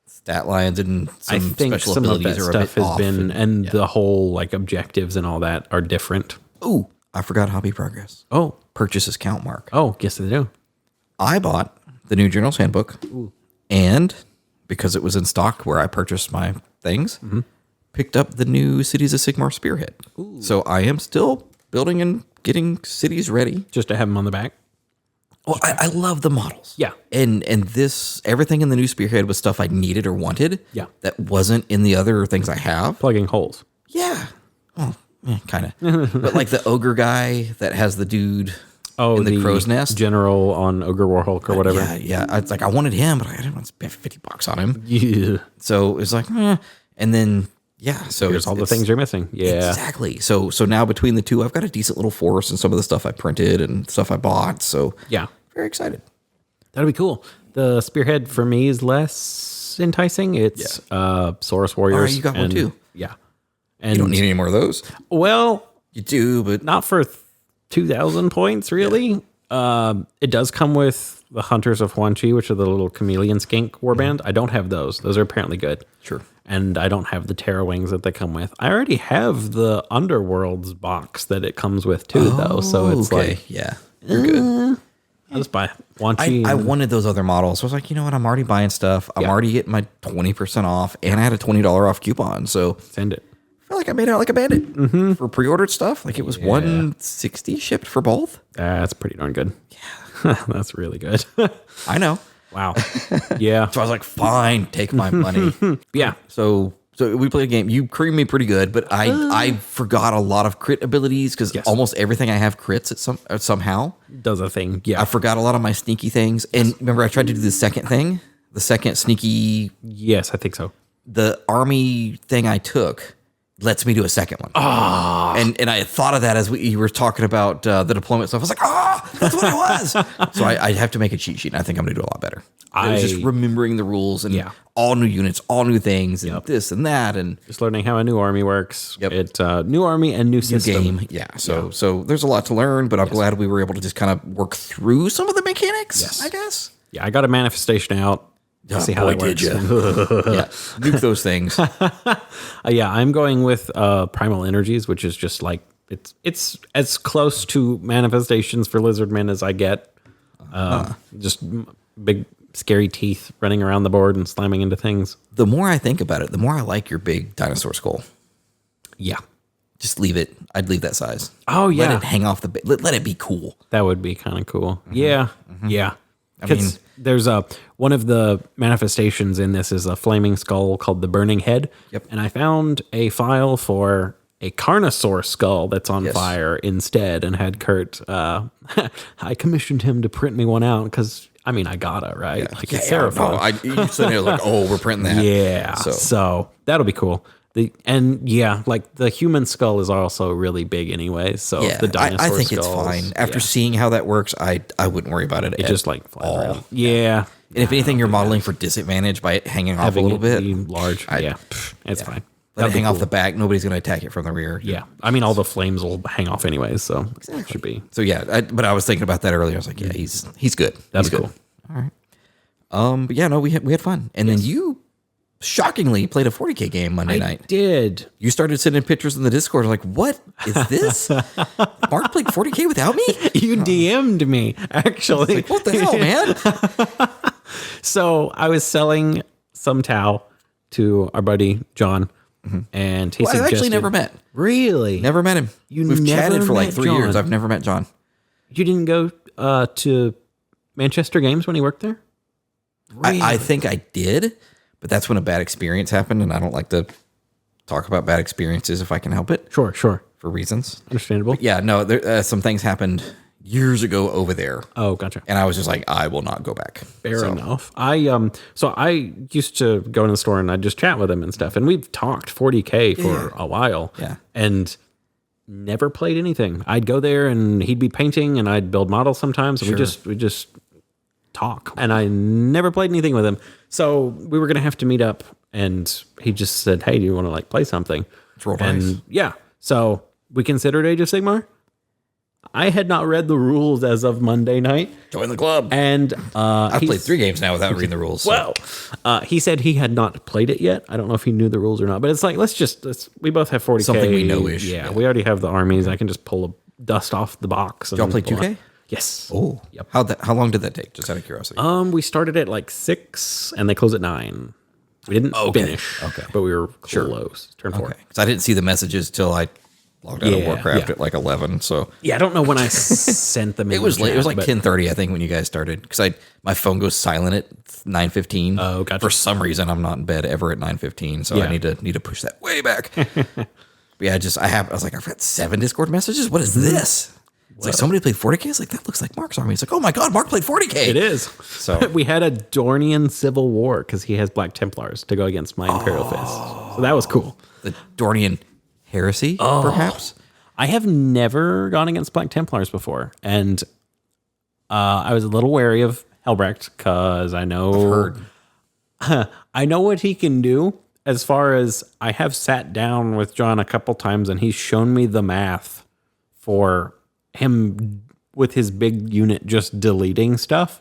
stat lines and some I think special some of abilities that are a stuff bit has off been, and the whole like objectives and all that are different. Ooh, I forgot hobby progress. Oh, Purchases count mark. oh, yes they do. I bought the new Journal's Handbook, and because it was in stock where I purchased my things, picked up the new Cities of Sigmar Spearhead. So I am still building and getting cities ready. Just to have them on the back. Well, I love the models. Yeah. And this, everything in the new Spearhead was stuff I needed or wanted. Yeah. That wasn't in the other things I have. Plugging holes. Yeah. Well, kind of. But like the ogre guy that has the dude in the crow's nest. General on Ogre Warhulk or whatever. Yeah. It's like I wanted him, but I didn't want to spend $50 on him. Yeah. So it was like, and then so Here's all the things you're missing. Yeah. Exactly. So now between the two, I've got a decent little force and some of the stuff I printed and stuff I bought. So Yeah. very excited. That'll be cool. The Spearhead for me is less enticing. It's Saurus Warriors. All right, you got one too. Yeah. And You don't need any more of those. well, You do, but not for 2,000 points, really. It does come with the Hunters of Huanchi, which are the little chameleon skink warband. I don't have those. Those are apparently good. Sure. And I don't have the Terra Wings that they come with. I already have the Underworlds box that it comes with too, though. So it's like, yeah, you're good. I'll just buy Huanchi. I wanted those other models. So I was like, you know what? I'm already buying stuff. I'm already getting my 20% off, and I had a $20 off coupon. So Send it. I feel like I made out like a bandit for pre-ordered stuff. Like it was $160 shipped for both. That's pretty darn good. Yeah. That's really good. I know. Wow. Yeah. So I was like, fine, take my money. Yeah. So we played a game. You creamed me pretty good, but I forgot a lot of crit abilities because almost everything I have crits at somehow. Does a thing. Yeah. I forgot a lot of my sneaky things. And remember, I tried to do the second thing, the second sneaky. Yes, I think so. The army thing I took lets me do a second one. And I thought of that as you were talking about the deployment stuff. I was like, that's what it was. So I have to make a cheat sheet, and I think I'm going to do a lot better. I was just remembering the rules and all new units, all new things, and this and that, and just learning how a new army works. It new army and new system. Game. Yeah. So there's a lot to learn, but I'm glad we were able to just kind of work through some of the mechanics. I guess. Yeah, I got a manifestation out. See how that works. Nuke those things. Yeah, I'm going with Primal Energies, which is just like it's as close to manifestations for Lizardmen as I get. Just big scary teeth running around the board and slamming into things. The more I think about it, the more I like your big dinosaur skull. Yeah. Just leave it. I'd leave that size. Oh, yeah. Let it hang off the... Let it be cool. That would be kind of cool. Yeah. Yeah. Because there's one of the manifestations in this is a flaming skull called the Burning Head. Yep. And I found a file for a Carnosaur skull that's on fire instead, and had Kurt... I commissioned him to print me one out because... I mean, I gotta, right? Like it's Seraphon. You said it like, we're printing that. Yeah. So that'll be cool. Like the human skull is also really big anyway. So the dinosaur I think skulls, it's fine. After seeing how that works, I wouldn't worry about it. It just like fly around. Yeah. And if anything, you're modeling for disadvantage by it hanging off a little bit. Large. It's fine. Let it hang off the back. Nobody's going to attack it from the rear. Yeah. I mean, all the flames will hang off anyways, so it should be. So but I was thinking about that earlier. I was like, he's good. That's cool. All right. But yeah, no, we had fun. And then you shockingly played a 40K game Monday night. Did. You started sending pictures in the Discord. Like, what is this? Mark played 40K without me? You DM'd me, actually. Like, what the hell, man? So I was selling some Tau to our buddy John, and he Well, I've suggested... actually never met. Really? Never met him. We've never chatted for like met 3 John? years. I've never met John. You didn't go to Manchester Games when he worked there? Really? I think I did, but that's when a bad experience happened, and I don't like to talk about bad experiences if I can help it Sure. for reasons. Understandable. Yeah, no, there, some things happened years ago over there, Oh, gotcha. and I was just like, I will not go back. Fair enough. I used to go in the store and I'd just chat with him and stuff, and we've talked 40K for a while. Yeah. And never played anything. I'd go there and he'd be painting and I'd build models sometimes. And we just talk, and I never played anything with him. So we were going to have to meet up, and he just said, "Hey, do you want to like play something?" roll dice. And yeah, so we considered Age of Sigmar. I had not read the rules as of Monday night. Join the club. And I've played 3 games now without reading the rules. So. Well, he said he had not played it yet. I don't know if he knew the rules or not, but it's like, we both have 40K. Something we know-ish. Yeah, we already have the armies. I can just pull a dust off the box. Y'all play 2K? Yes. Oh, Yep. How long did that take? Just out of curiosity. We started at like 6 and they closed at 9. We didn't finish. Okay. But we were close. Turn 4. Okay. Because I didn't see the messages till I logged out of Yeah, Warcraft yeah. at like 11. So Yeah, I don't know when I sent them. it was late. It was like 10:30, I think, when you guys started. Because my phone goes silent at 9:15. Oh, gotcha. For some reason, I'm not in bed ever at 9:15, so I need to push that way back. But yeah, I was like, I've got 7 Discord messages. What is this? It's like somebody played 40K. It's like, that looks like Mark's army. It's like, oh my god, Mark played 40K. It is. So we had a Dornian civil war because he has Black Templars to go against my Imperial Fist. So that was cool. the Dornian Heresy, perhaps. I have never gone against Black Templars before, and I was a little wary of Helbrecht because I know I know what he can do. As far as I have sat down with John a couple times, and he's shown me the math for him with his big unit just deleting stuff.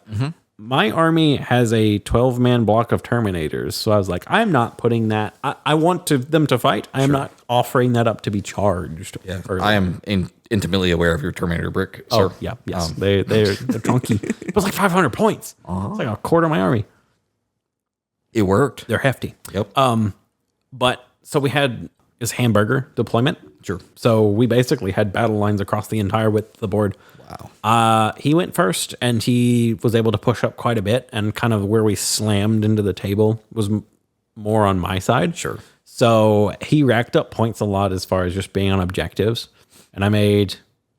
My army has a 12-man block of Terminators, so I was like, I'm not putting that. I want them to fight. I am not offering that up to be charged. Yeah, I am intimately aware of your Terminator brick. Oh, sir. yeah, yes. They're chunky. It was like 500 points. It's like a quarter of my army. It worked. They're hefty. Yep. But so we had this hamburger deployment. Sure. So we basically had battle lines across the entire width of the board. Wow. He went first, and he was able to push up quite a bit, and kind of where we slammed into the table was more on my side. Sure. So he racked up points a lot as far as just being on objectives. And I made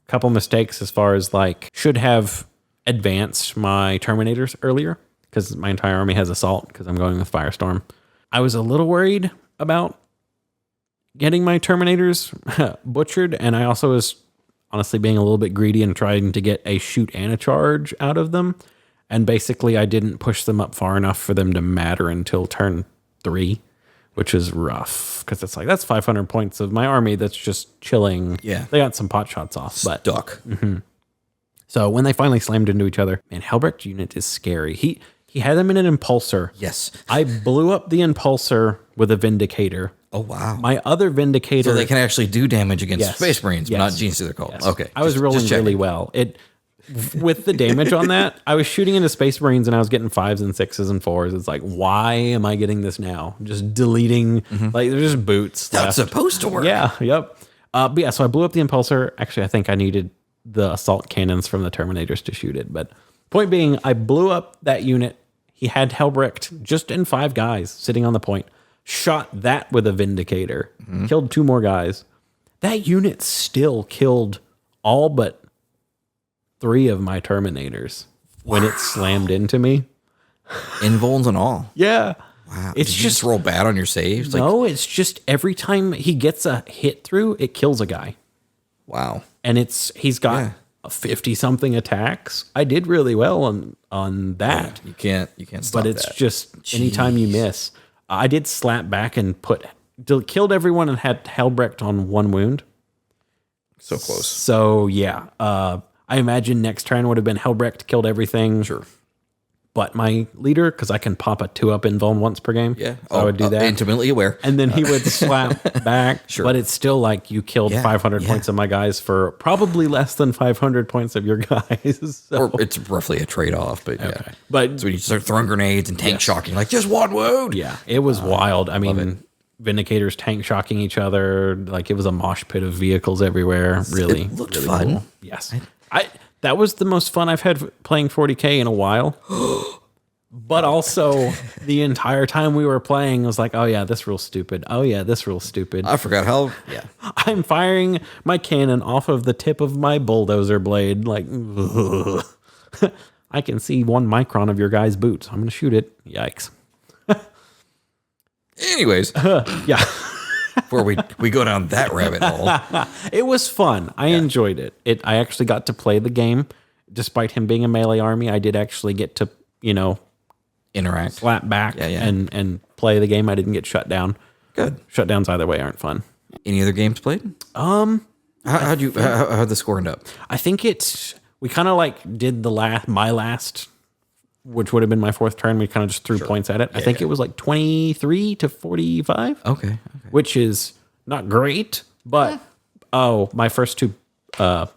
a couple mistakes as far as like should have advanced my Terminators earlier because my entire army has assault because I'm going with Firestorm. I was a little worried about getting my Terminators butchered, and I also was honestly being a little bit greedy and trying to get a shoot and a charge out of them. And basically I didn't push them up far enough for them to matter until turn 3, which is rough because it's like, that's 500 points of my army that's just chilling. Yeah. They got some pot shots off, but Duck. so when they finally slammed into each other, man, Helbrecht unit is scary. He had them in an impulsor. Yes. I blew up the impulsor with a Vindicator. Oh, wow. My other Vindicator. So they can actually do damage against Yes. Space Marines, but Yes. not Gene Stealer Cult. Yes. Okay. I was rolling really well. With the damage on that, I was shooting into Space Marines and I was getting 5s and 6s and 4s. It's like, why am I getting this now? Just deleting, like, there's just boots. That's left. supposed to work. Yeah, yep. But yeah, so I blew up the impulsor. Actually, I think I needed the assault cannons from the Terminators to shoot it. But point being, I blew up that unit. He had Helbrecht just in 5 guys sitting on the point. Shot that with a Vindicator. Killed 2 more guys. That unit still killed all but 3 of my Terminators when it slammed into me. Invulns and all. Yeah. Wow. It's Did you just roll bad on your saves? no, it's just every time he gets a hit through, it kills a guy. Wow. And he's got 50 something attacks. I did really well on that. You can't stop But it's that. just anytime you miss. I did slap back and killed everyone and had Helbrecht on 1 wound. So close. So yeah, I imagine next turn would have been Helbrecht killed everything. Sure. butt my leader because I can pop a 2-up invuln once per game. Yeah. So I would do that. Intimately aware. And then he would slap back. Sure. But it's still like you killed 500 points of my guys for probably less than 500 points of your guys. So. Or it's roughly a trade-off, but yeah. But So when you start throwing grenades and tank shocking, like, just one wound. yeah, it was wild. I mean, Vindicators tank shocking each other. Like it was a mosh pit of vehicles everywhere. Really, It looked really fun. cool. Yes. That was the most fun I've had playing 40K in a while. But also, the entire time we were playing, I was like, oh yeah, this rule's stupid. Oh yeah, this rule's stupid. I forgot how, yeah. I'm firing my cannon off of the tip of my bulldozer blade. Like, I can see 1 micron of your guy's boots. I'm going to shoot it. Yikes. Anyways, Yeah. before we go down that rabbit hole. It was fun. I enjoyed it. I actually got to play the game. Despite him being a melee army, I did actually get to, Interact. slap back and play the game. I didn't get shut down. Good. Shutdowns either way aren't fun. Any other games played? How'd the score end up? I think we kind of like did my last, which would have been my 4th turn. We kind of just threw points at it. I think it was like 23 to 45. Okay. Which is not great, but my first 2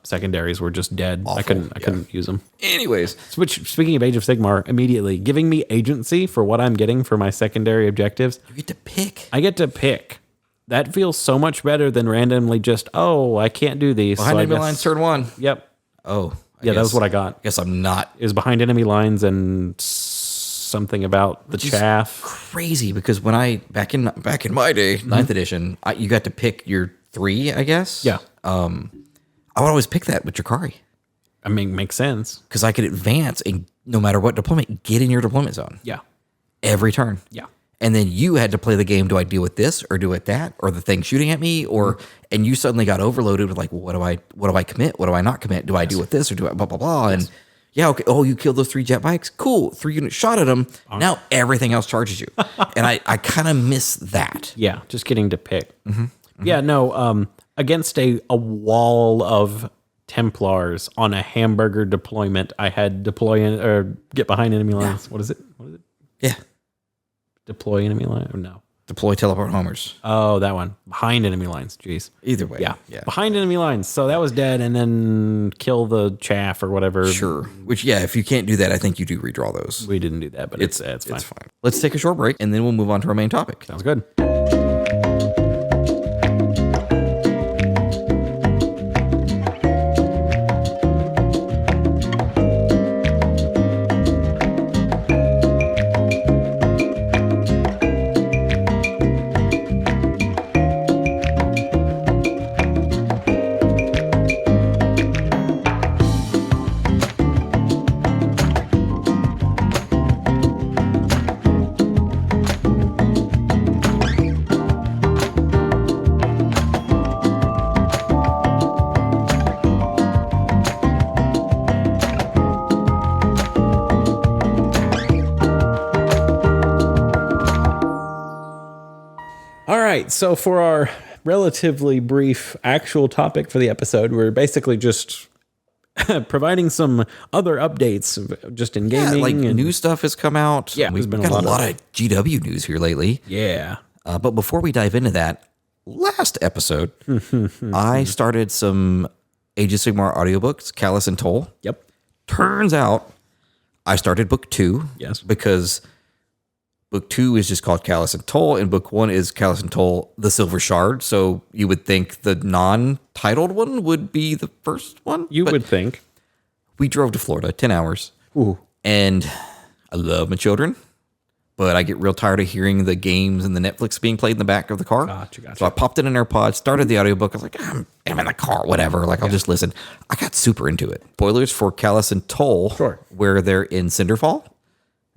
secondaries were just dead. Awful. I couldn't use them. Anyways, Which, speaking of Age of Sigmar, immediately giving me agency for what I'm getting for my secondary objectives. you get to pick. I get to pick. That feels so much better than randomly just, I can't do these. Behind so enemy lines, turn 1. Yep. Oh. That was what I got. Guess I'm not. It was behind enemy lines and something about the chaff. Crazy, because when back in my day, 9th edition, you got to pick your 3, I guess. Yeah. I would always pick that with Drakari. I mean, makes sense. Because I could advance and no matter what deployment, get in your deployment zone. Yeah. Every turn. Yeah. And then you had to play the game. Do I deal with this or do with that or the thing shooting at me and you suddenly got overloaded with like, what do I commit? What do I not commit? Do I do with this or do I blah, blah, blah. And okay. Oh, you killed those 3 jet bikes. Cool. 3 units shot at them. Now everything else charges you. And I kind of miss that. Yeah. Just getting to pick. Yeah. No, against a wall of Templars on a hamburger deployment, I had get behind enemy lines. Yeah. What is it? Yeah. Deploy enemy line? Or no. Deploy teleport homers. Oh, that one. Behind enemy lines. Jeez. Either way. Yeah. Behind enemy lines. So that was dead, and then kill the chaff or whatever. Sure. Which, if you can't do that, I think you do redraw those. We didn't do that, but it's fine. It's fine. Let's take a short break, and then we'll move on to our main topic. Sounds good. So for our relatively brief actual topic for the episode, we're basically just providing some other updates just in gaming. Like new stuff has come out. Yeah, we've got a lot of GW news here lately. Yeah. But before we dive into that, last episode, I started some Age of Sigmar audiobooks, Callis and Toll. Yep. Turns out I started book 2. Yes. Because book 2 is just called Callis and Toll, and book 1 is Callis and Toll, The Silver Shard. So you would think the non-titled one would be the first one. You would think. We drove to Florida, 10 hours. Ooh. And I love my children, but I get real tired of hearing the games and the Netflix being played in the back of the car. Gotcha. So I popped it in AirPods, started the audiobook. I was like, I'm in the car, whatever. Like, I'll just listen. I got super into it. Spoilers for Callis and Toll, where they're in Cinderfall.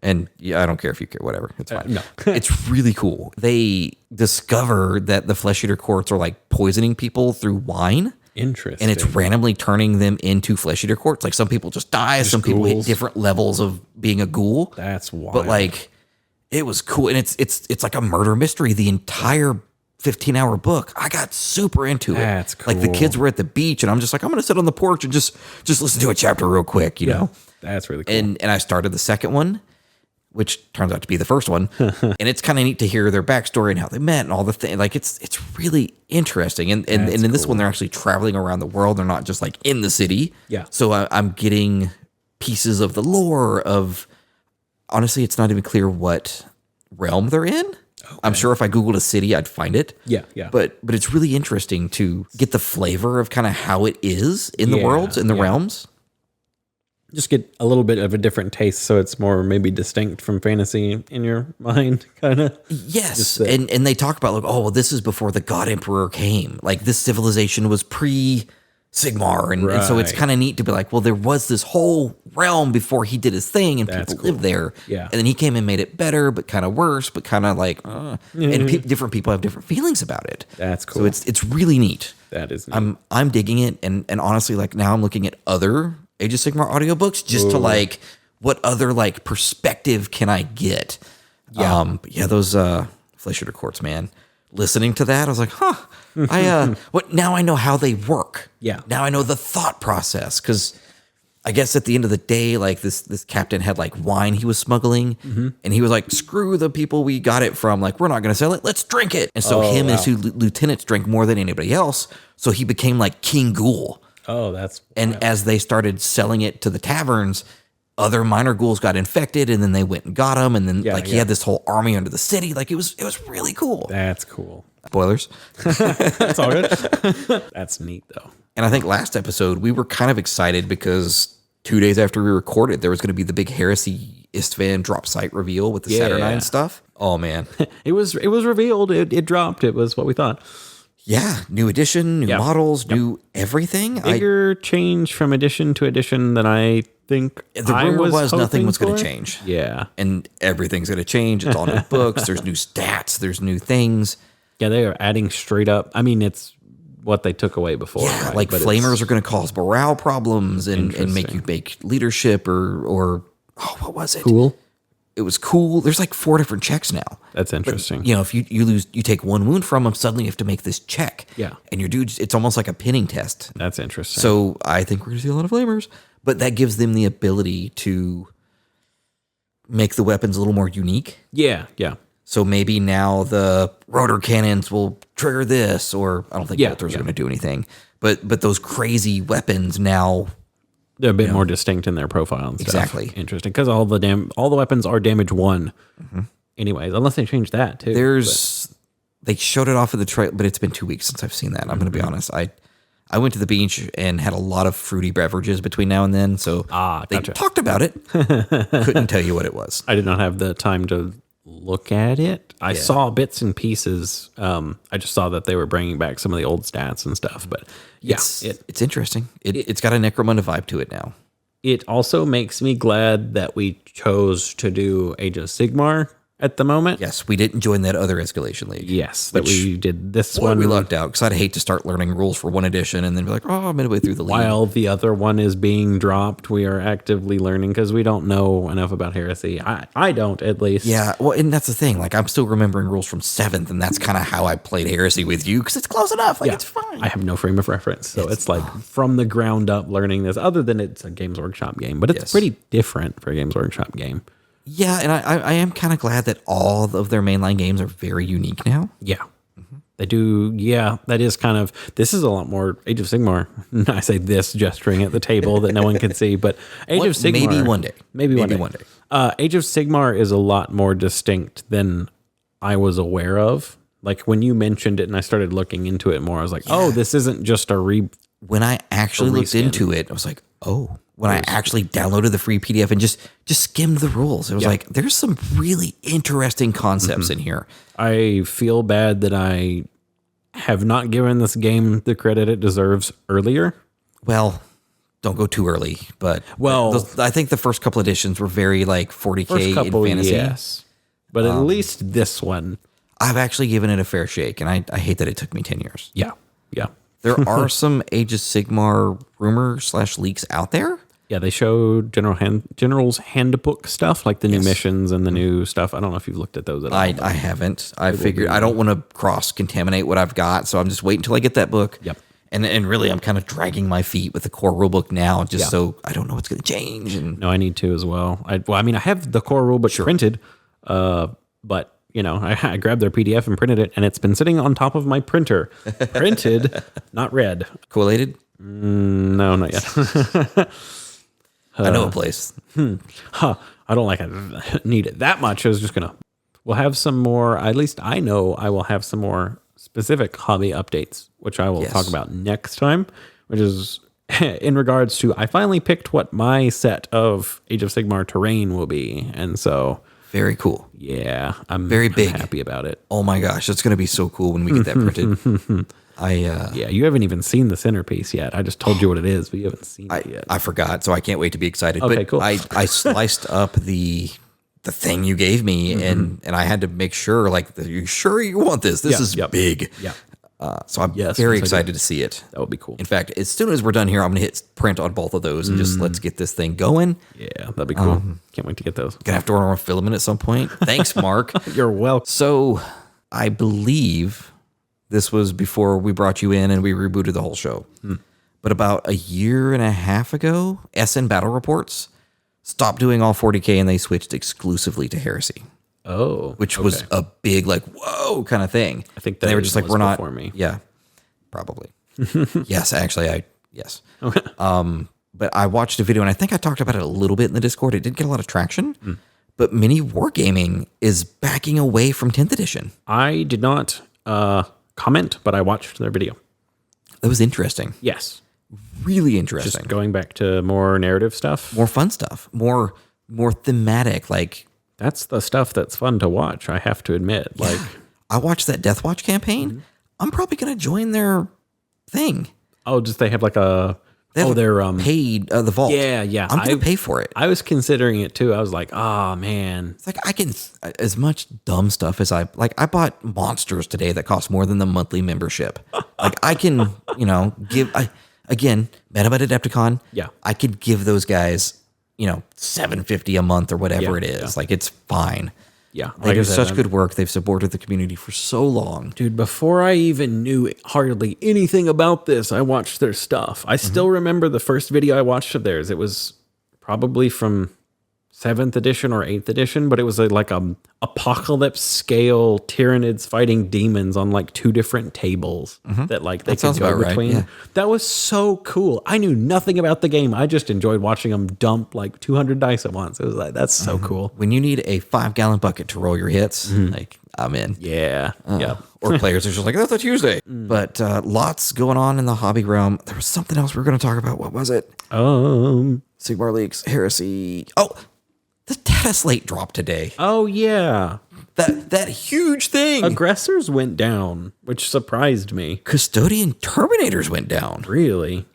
And I don't care if you care, whatever. It's fine. No. It's really cool. They discover that the flesh eater courts are like poisoning people through wine. Interesting. And it's randomly turning them into flesh eater courts. Like some people just die. Some people hit different levels of being a ghoul. That's wild. But like, it was cool. And it's like a murder mystery. The entire 15-hour book. I got super into it. That's cool. Like the kids were at the beach and I'm just like, I'm going to sit on the porch and just listen to a chapter real quick, you know? That's really cool. And I started the second one, which turns out to be the first one. And it's kind of neat to hear their backstory and how they met and all the things. Like it's really interesting. And in this one, they're actually traveling around the world. They're not just like in the city. Yeah. So I'm getting pieces of the lore of, honestly, it's not even clear what realm they're in. Okay. I'm sure if I Googled a city, I'd find it. Yeah, yeah. But it's really interesting to get the flavor of kind of how it is in the worlds, in the realms. Just get a little bit of a different taste, so it's more maybe distinct from fantasy in your mind, kind of. Yes, and they talk about like, oh, well, this is before the God Emperor came. Like this civilization was pre-Sigmar, and so it's kind of neat to be like, well, there was this whole realm before he did his thing, and people lived there. Yeah, and then he came and made it better, but kind of worse, but kind of like, and different people have different feelings about it. That's cool. So it's really neat. That is neat. I'm digging it, and honestly, like now I'm looking at other Age of Sigmar audiobooks just to like what other like perspective can I get? Yeah. But yeah, those Flesh Eater Courts, man. Listening to that, I was like, what now I know how they work. Yeah. Now I know the thought process. Cause I guess at the end of the day, like this captain had like wine he was smuggling, and he was like, screw the people we got it from. Like, we're not gonna sell it, let's drink it. And so him and his two lieutenants drank more than anybody else. So he became like King Ghoul. Oh, that's and as they started selling it to the taverns, other minor ghouls got infected, and then they went and got them, and then he had this whole army under the city. Like it was really cool. That's cool. Spoilers. That's all good. That's neat though. And I think last episode we were kind of excited because 2 days after we recorded, there was going to be the big Heresy Istvan drop site reveal with the Saturnine stuff. Oh man, it was revealed. It dropped. It was what we thought. Yeah, new edition, new models, new everything. Bigger change from edition to edition than I think. The rumor was nothing was going to change. Yeah. And everything's going to change. It's all new books. There's new stats. There's new things. Yeah, they are adding straight up. I mean, it's what they took away before. Yeah, right? Like flamers are going to cause morale problems and make you make leadership or what was it? Cool. It was cool. There's like 4 different checks now. That's interesting. But, you know, if you lose, you take 1 wound from them, suddenly you have to make this check. Yeah. And your dude, it's almost like a pinning test. That's interesting. So I think we're going to see a lot of flamers, but that gives them the ability to make the weapons a little more unique. Yeah, yeah. So maybe now the rotor cannons will trigger this, or I don't think bolters are going to do anything. But those crazy weapons now, they're a bit more distinct in their profile and stuff. Exactly. Interesting, because all the weapons are damage 1. Anyways, unless they change that too. They showed it off of the trailer, but it's been 2 weeks since I've seen that. I'm going to be honest. I went to the beach and had a lot of fruity beverages between now and then, so they talked about it. Couldn't tell you what it was. I did not have the time to look at it. I saw bits and pieces. I just saw that they were bringing back some of the old stats and stuff, but it's interesting. It's got a Necromunda vibe to it now. It also makes me glad that we chose to do Age of Sigmar at the moment. Yes, we didn't join that other Escalation League. Yes, that we did this one. We lucked out because I'd hate to start learning rules for one edition and then be like, oh, midway through the league. While the other one is being dropped, we are actively learning because we don't know enough about Heresy. I don't, at least. Yeah, well, and that's the thing. Like, I'm still remembering rules from 7th, and that's kind of how I played Heresy with you because it's close enough. Like, it's fine. I have no frame of reference, so it's like from the ground up learning this, other than it's a Games Workshop game, but it's pretty different for a Games Workshop game. Yeah, and I am kind of glad that all of their mainline games are very unique now. Yeah. They do. Yeah, that is kind of, this is a lot more Age of Sigmar. I say this gesturing at the table that no one can see, but Age of Sigmar. Maybe one day. Maybe one day. Age of Sigmar is a lot more distinct than I was aware of. Like when you mentioned it and I started looking into it more, I was like, oh, this isn't just a When I actually looked into it, I was like, oh. When I actually downloaded the free PDF and just skimmed the rules, it was like, there's some really interesting concepts in here. I feel bad that I have not given this game the credit it deserves earlier. Well, don't go too early, but I think the first couple editions were very like 40K in fantasy. Yes, but at least this one, I've actually given it a fair shake, and I hate that it took me 10 years. Yeah, yeah. There are some Age of Sigmar rumor/leaks out there. Yeah, they show General's Handbook stuff, like the new missions and the new stuff. I don't know if you've looked at those at all. I haven't. I figured I don't want to cross-contaminate what I've got, so I'm just waiting until I get that book. Yep. And really, I'm kind of dragging my feet with the core rulebook now, just so I don't know what's going to change. And No, I need to as well. I mean, I have the core rulebook printed, but you know, I grabbed their PDF and printed it, and it's been sitting on top of my printer, printed, not read. collated? No, not yet. I know a place. I don't like it. Need it that much. I was just gonna. We'll have some more. At least I know I will have some more specific hobby updates, which I will talk about next time. Which is in regards to I finally picked what my set of Age of Sigmar terrain will be, and so Very cool. yeah, I'm Very big. happy about it. Oh my gosh, it's going to be so cool when we get that printed. Yeah, you haven't even seen the centerpiece yet. I just told you what it is, but you haven't seen it yet. I forgot, so I can't wait to be excited. Okay, but cool. I sliced up the thing you gave me, and I had to make sure, like, are you sure you want this? This is big. Yeah. So I'm very excited to see it. That would be cool. In fact, as soon as we're done here, I'm going to hit print on both of those and just let's get this thing going. Yeah, that'd be cool. Can't wait to get those. Gonna have to order more filament at some point. Thanks, Mark. You're welcome. So I believe this was before we brought you in and we rebooted the whole show. But about a year and a half ago, SN Battle Reports stopped doing all 40K and they switched exclusively to Heresy. Oh, Which was a big, like, whoa kind of thing. I think and they were just like, was we're not. before me. Yeah, probably. Yes, actually, yes. Okay. But I watched a video and I think I talked about it a little bit in the Discord. It did get a lot of traction. But Mini Wargaming is backing away from 10th edition. I did not comment, but I watched their video. That was interesting. Yes. Really interesting. Just going back to more narrative stuff. More fun stuff. More thematic. Like, That's the stuff that's fun to watch, I have to admit. Like, I watched that Death Watch campaign. I'm probably going to join their thing. oh, just they have like a They have they're paid the vault. yeah. I'm going to pay for it. I was considering it too. I was like, oh man. It's like I can, as much dumb stuff as I bought monsters today that cost more than the monthly membership. Like I can, give, again, Metabet Adepticon. Yeah. I could give those guys, $750 a month or whatever it is. Yeah. Like it's fine. Yeah. They do such good work. They've supported the community for so long. Dude, before I even knew hardly anything about this, I watched their stuff. I still remember the first video I watched of theirs. It was probably from 7th edition or 8th edition, but it was like a apocalypse scale Tyranids fighting demons on like 2 different tables that like they could go between. Yeah. That was so cool. I knew nothing about the game. I just enjoyed watching them dump like 200 dice at once. It was like, that's so cool. When you need a 5-gallon bucket to roll your hits, like I'm in. Yeah. Yeah. Or players are just like, that's a Tuesday. But lots going on in the hobby realm. There was something else we were going to talk about. What was it? Sigmar Leaks, Heresy. Oh, the dataslate dropped today. Oh yeah. That huge thing. Aggressors went down, which surprised me. Custodian Terminators went down. Really?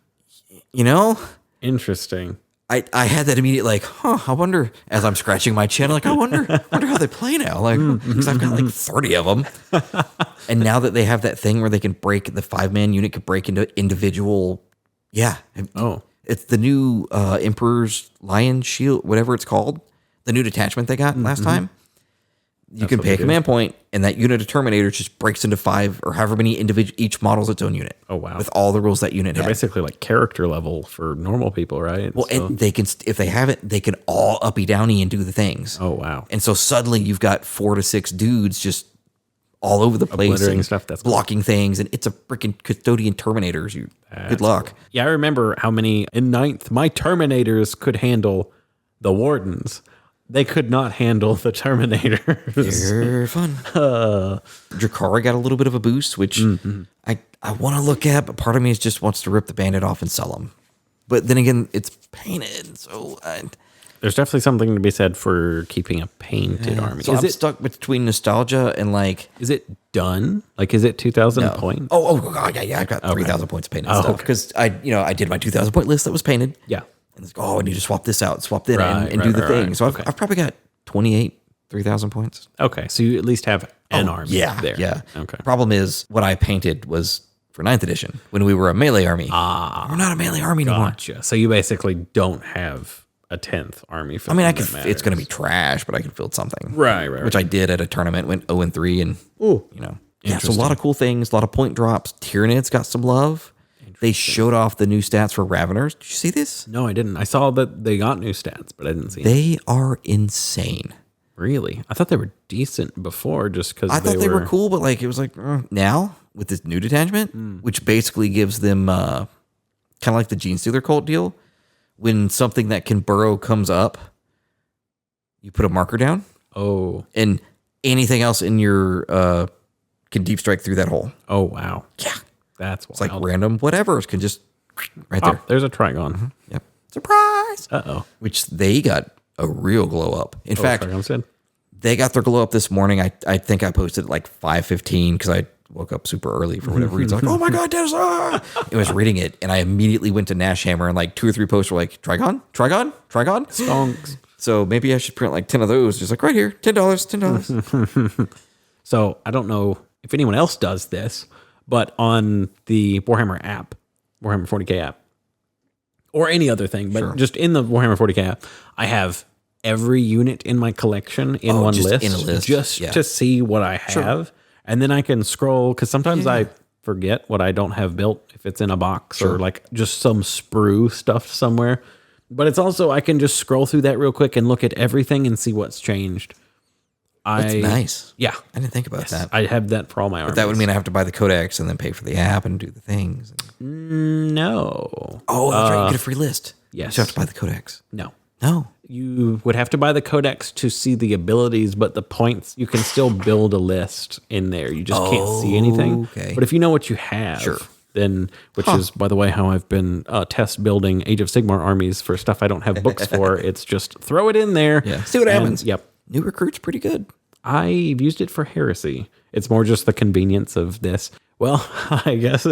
Interesting. I had that immediate like, I wonder, as I'm scratching my chin, like, I wonder how they play now. Like, because I've got like 30 of them. And now that they have that thing where they can break, the 5-man unit could break into individual. Yeah. Oh. It's the new Emperor's Lion Shield, whatever it's called. The new detachment they got last time. You can pay a command point, and that unit of Terminators just breaks into 5 or however many individual, each model's its own unit. Oh, wow. With all the rules that unit has. Basically like character level for normal people, right? Well, and they can, if they have it, they can all uppy downy and do the things. Oh, wow. And so suddenly you've got 4 to 6 dudes just all over the place. Obliterating and stuff. That's cool. blocking things, and it's a freaking Custodian Terminators. Good luck. Cool. Yeah, I remember how many in 9th, my Terminators could handle the Wardens. They could not handle the Terminators. They're fun. Drakara got a little bit of a boost, which I want to look at, but part of me just wants to rip the bandit off and sell them. But then again, it's painted, so there's definitely something to be said for keeping a painted army. So I'm stuck between nostalgia and like, is it done? Like, is it 2,000 points? Oh God, yeah. I've got 3,000 points of painted stuff because I did my 2,000 point list that was painted. Yeah. And it's I need to swap this out, swap that in, and do the thing. So I've probably got 3,000 points. Okay, so you at least have an army there. Yeah. Okay. Problem is, what I painted was for 9th edition when we were a melee army. We're not a melee army anymore. Gotcha. So you basically don't have a 10th army. I mean, it's going to be trash, but I can build something. Right. Which I did at a tournament, went 0-3, and Yeah, so a lot of cool things, a lot of point drops. Tyranids got some love. They showed off the new stats for Raveners. Did you see this? No, I didn't. I saw that they got new stats, but I didn't see. They are insane. Really? I thought they were decent before, just because I thought they were cool, but like it was like now with this new detachment, which basically gives them kind of like the Gene Stealer cult deal. When something that can burrow comes up, you put a marker down. Oh, and anything else in your can deep strike through that hole. Oh wow! Yeah, that's it's like random whatever's can just right there. There's a Trigon. Mm-hmm. Yep, surprise. Which they got a real glow up. In fact, they got their glow up this morning. I think I posted at like 5:15 because I woke up super early for whatever reason. Like, oh my god, Dennis! I was reading it, and I immediately went to Nash Hammer, and like 2 or 3 posts were like Trigon. Stonks. So maybe I should print like 10 of those, just like right here, $10. So I don't know if anyone else does this, but on the Warhammer app, Warhammer 40K app, or any other thing, but just in the Warhammer 40K app, I have every unit in my collection in one list, in a list, just to see what I have. And then I can scroll, because sometimes I forget what I don't have built if it's in a box or like just some sprue stuffed somewhere. But it's also, I can just scroll through that real quick and look at everything and see what's changed. That's nice. Yeah. I didn't think about that. I have that for all my armies. But that would mean I have to buy the codex and then pay for the app and do the things. No. Oh, that's right. You get a free list. Yes. You have to buy the codex. No. You would have to buy the codex to see the abilities, but the points, you can still build a list in there. You just can't see anything. Okay. But if you know what you have, then, which is, by the way, how I've been test building Age of Sigmar armies for stuff I don't have books for. It's just throw it in there. Yeah. See what happens. Yep. New recruit's pretty good. I've used it for Heresy. It's more just the convenience of this. Well, I guess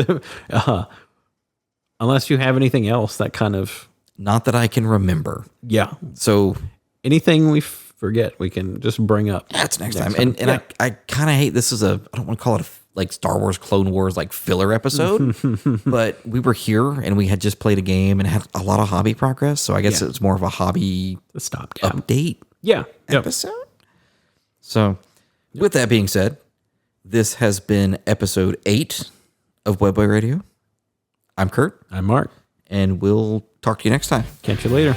unless you have anything else that kind of... Not that I can remember. Yeah. So anything we forget, we can just bring up. That's next time. And I kind of hate this is I don't want to call it like Star Wars Clone Wars like filler episode, but we were here and we had just played a game and had a lot of hobby progress. So I guess it's more of a hobby update episode. So with that being said, this has been episode 8 of Webway Radio. I'm Kurt. I'm Mark. And we'll talk to you next time. Catch you later.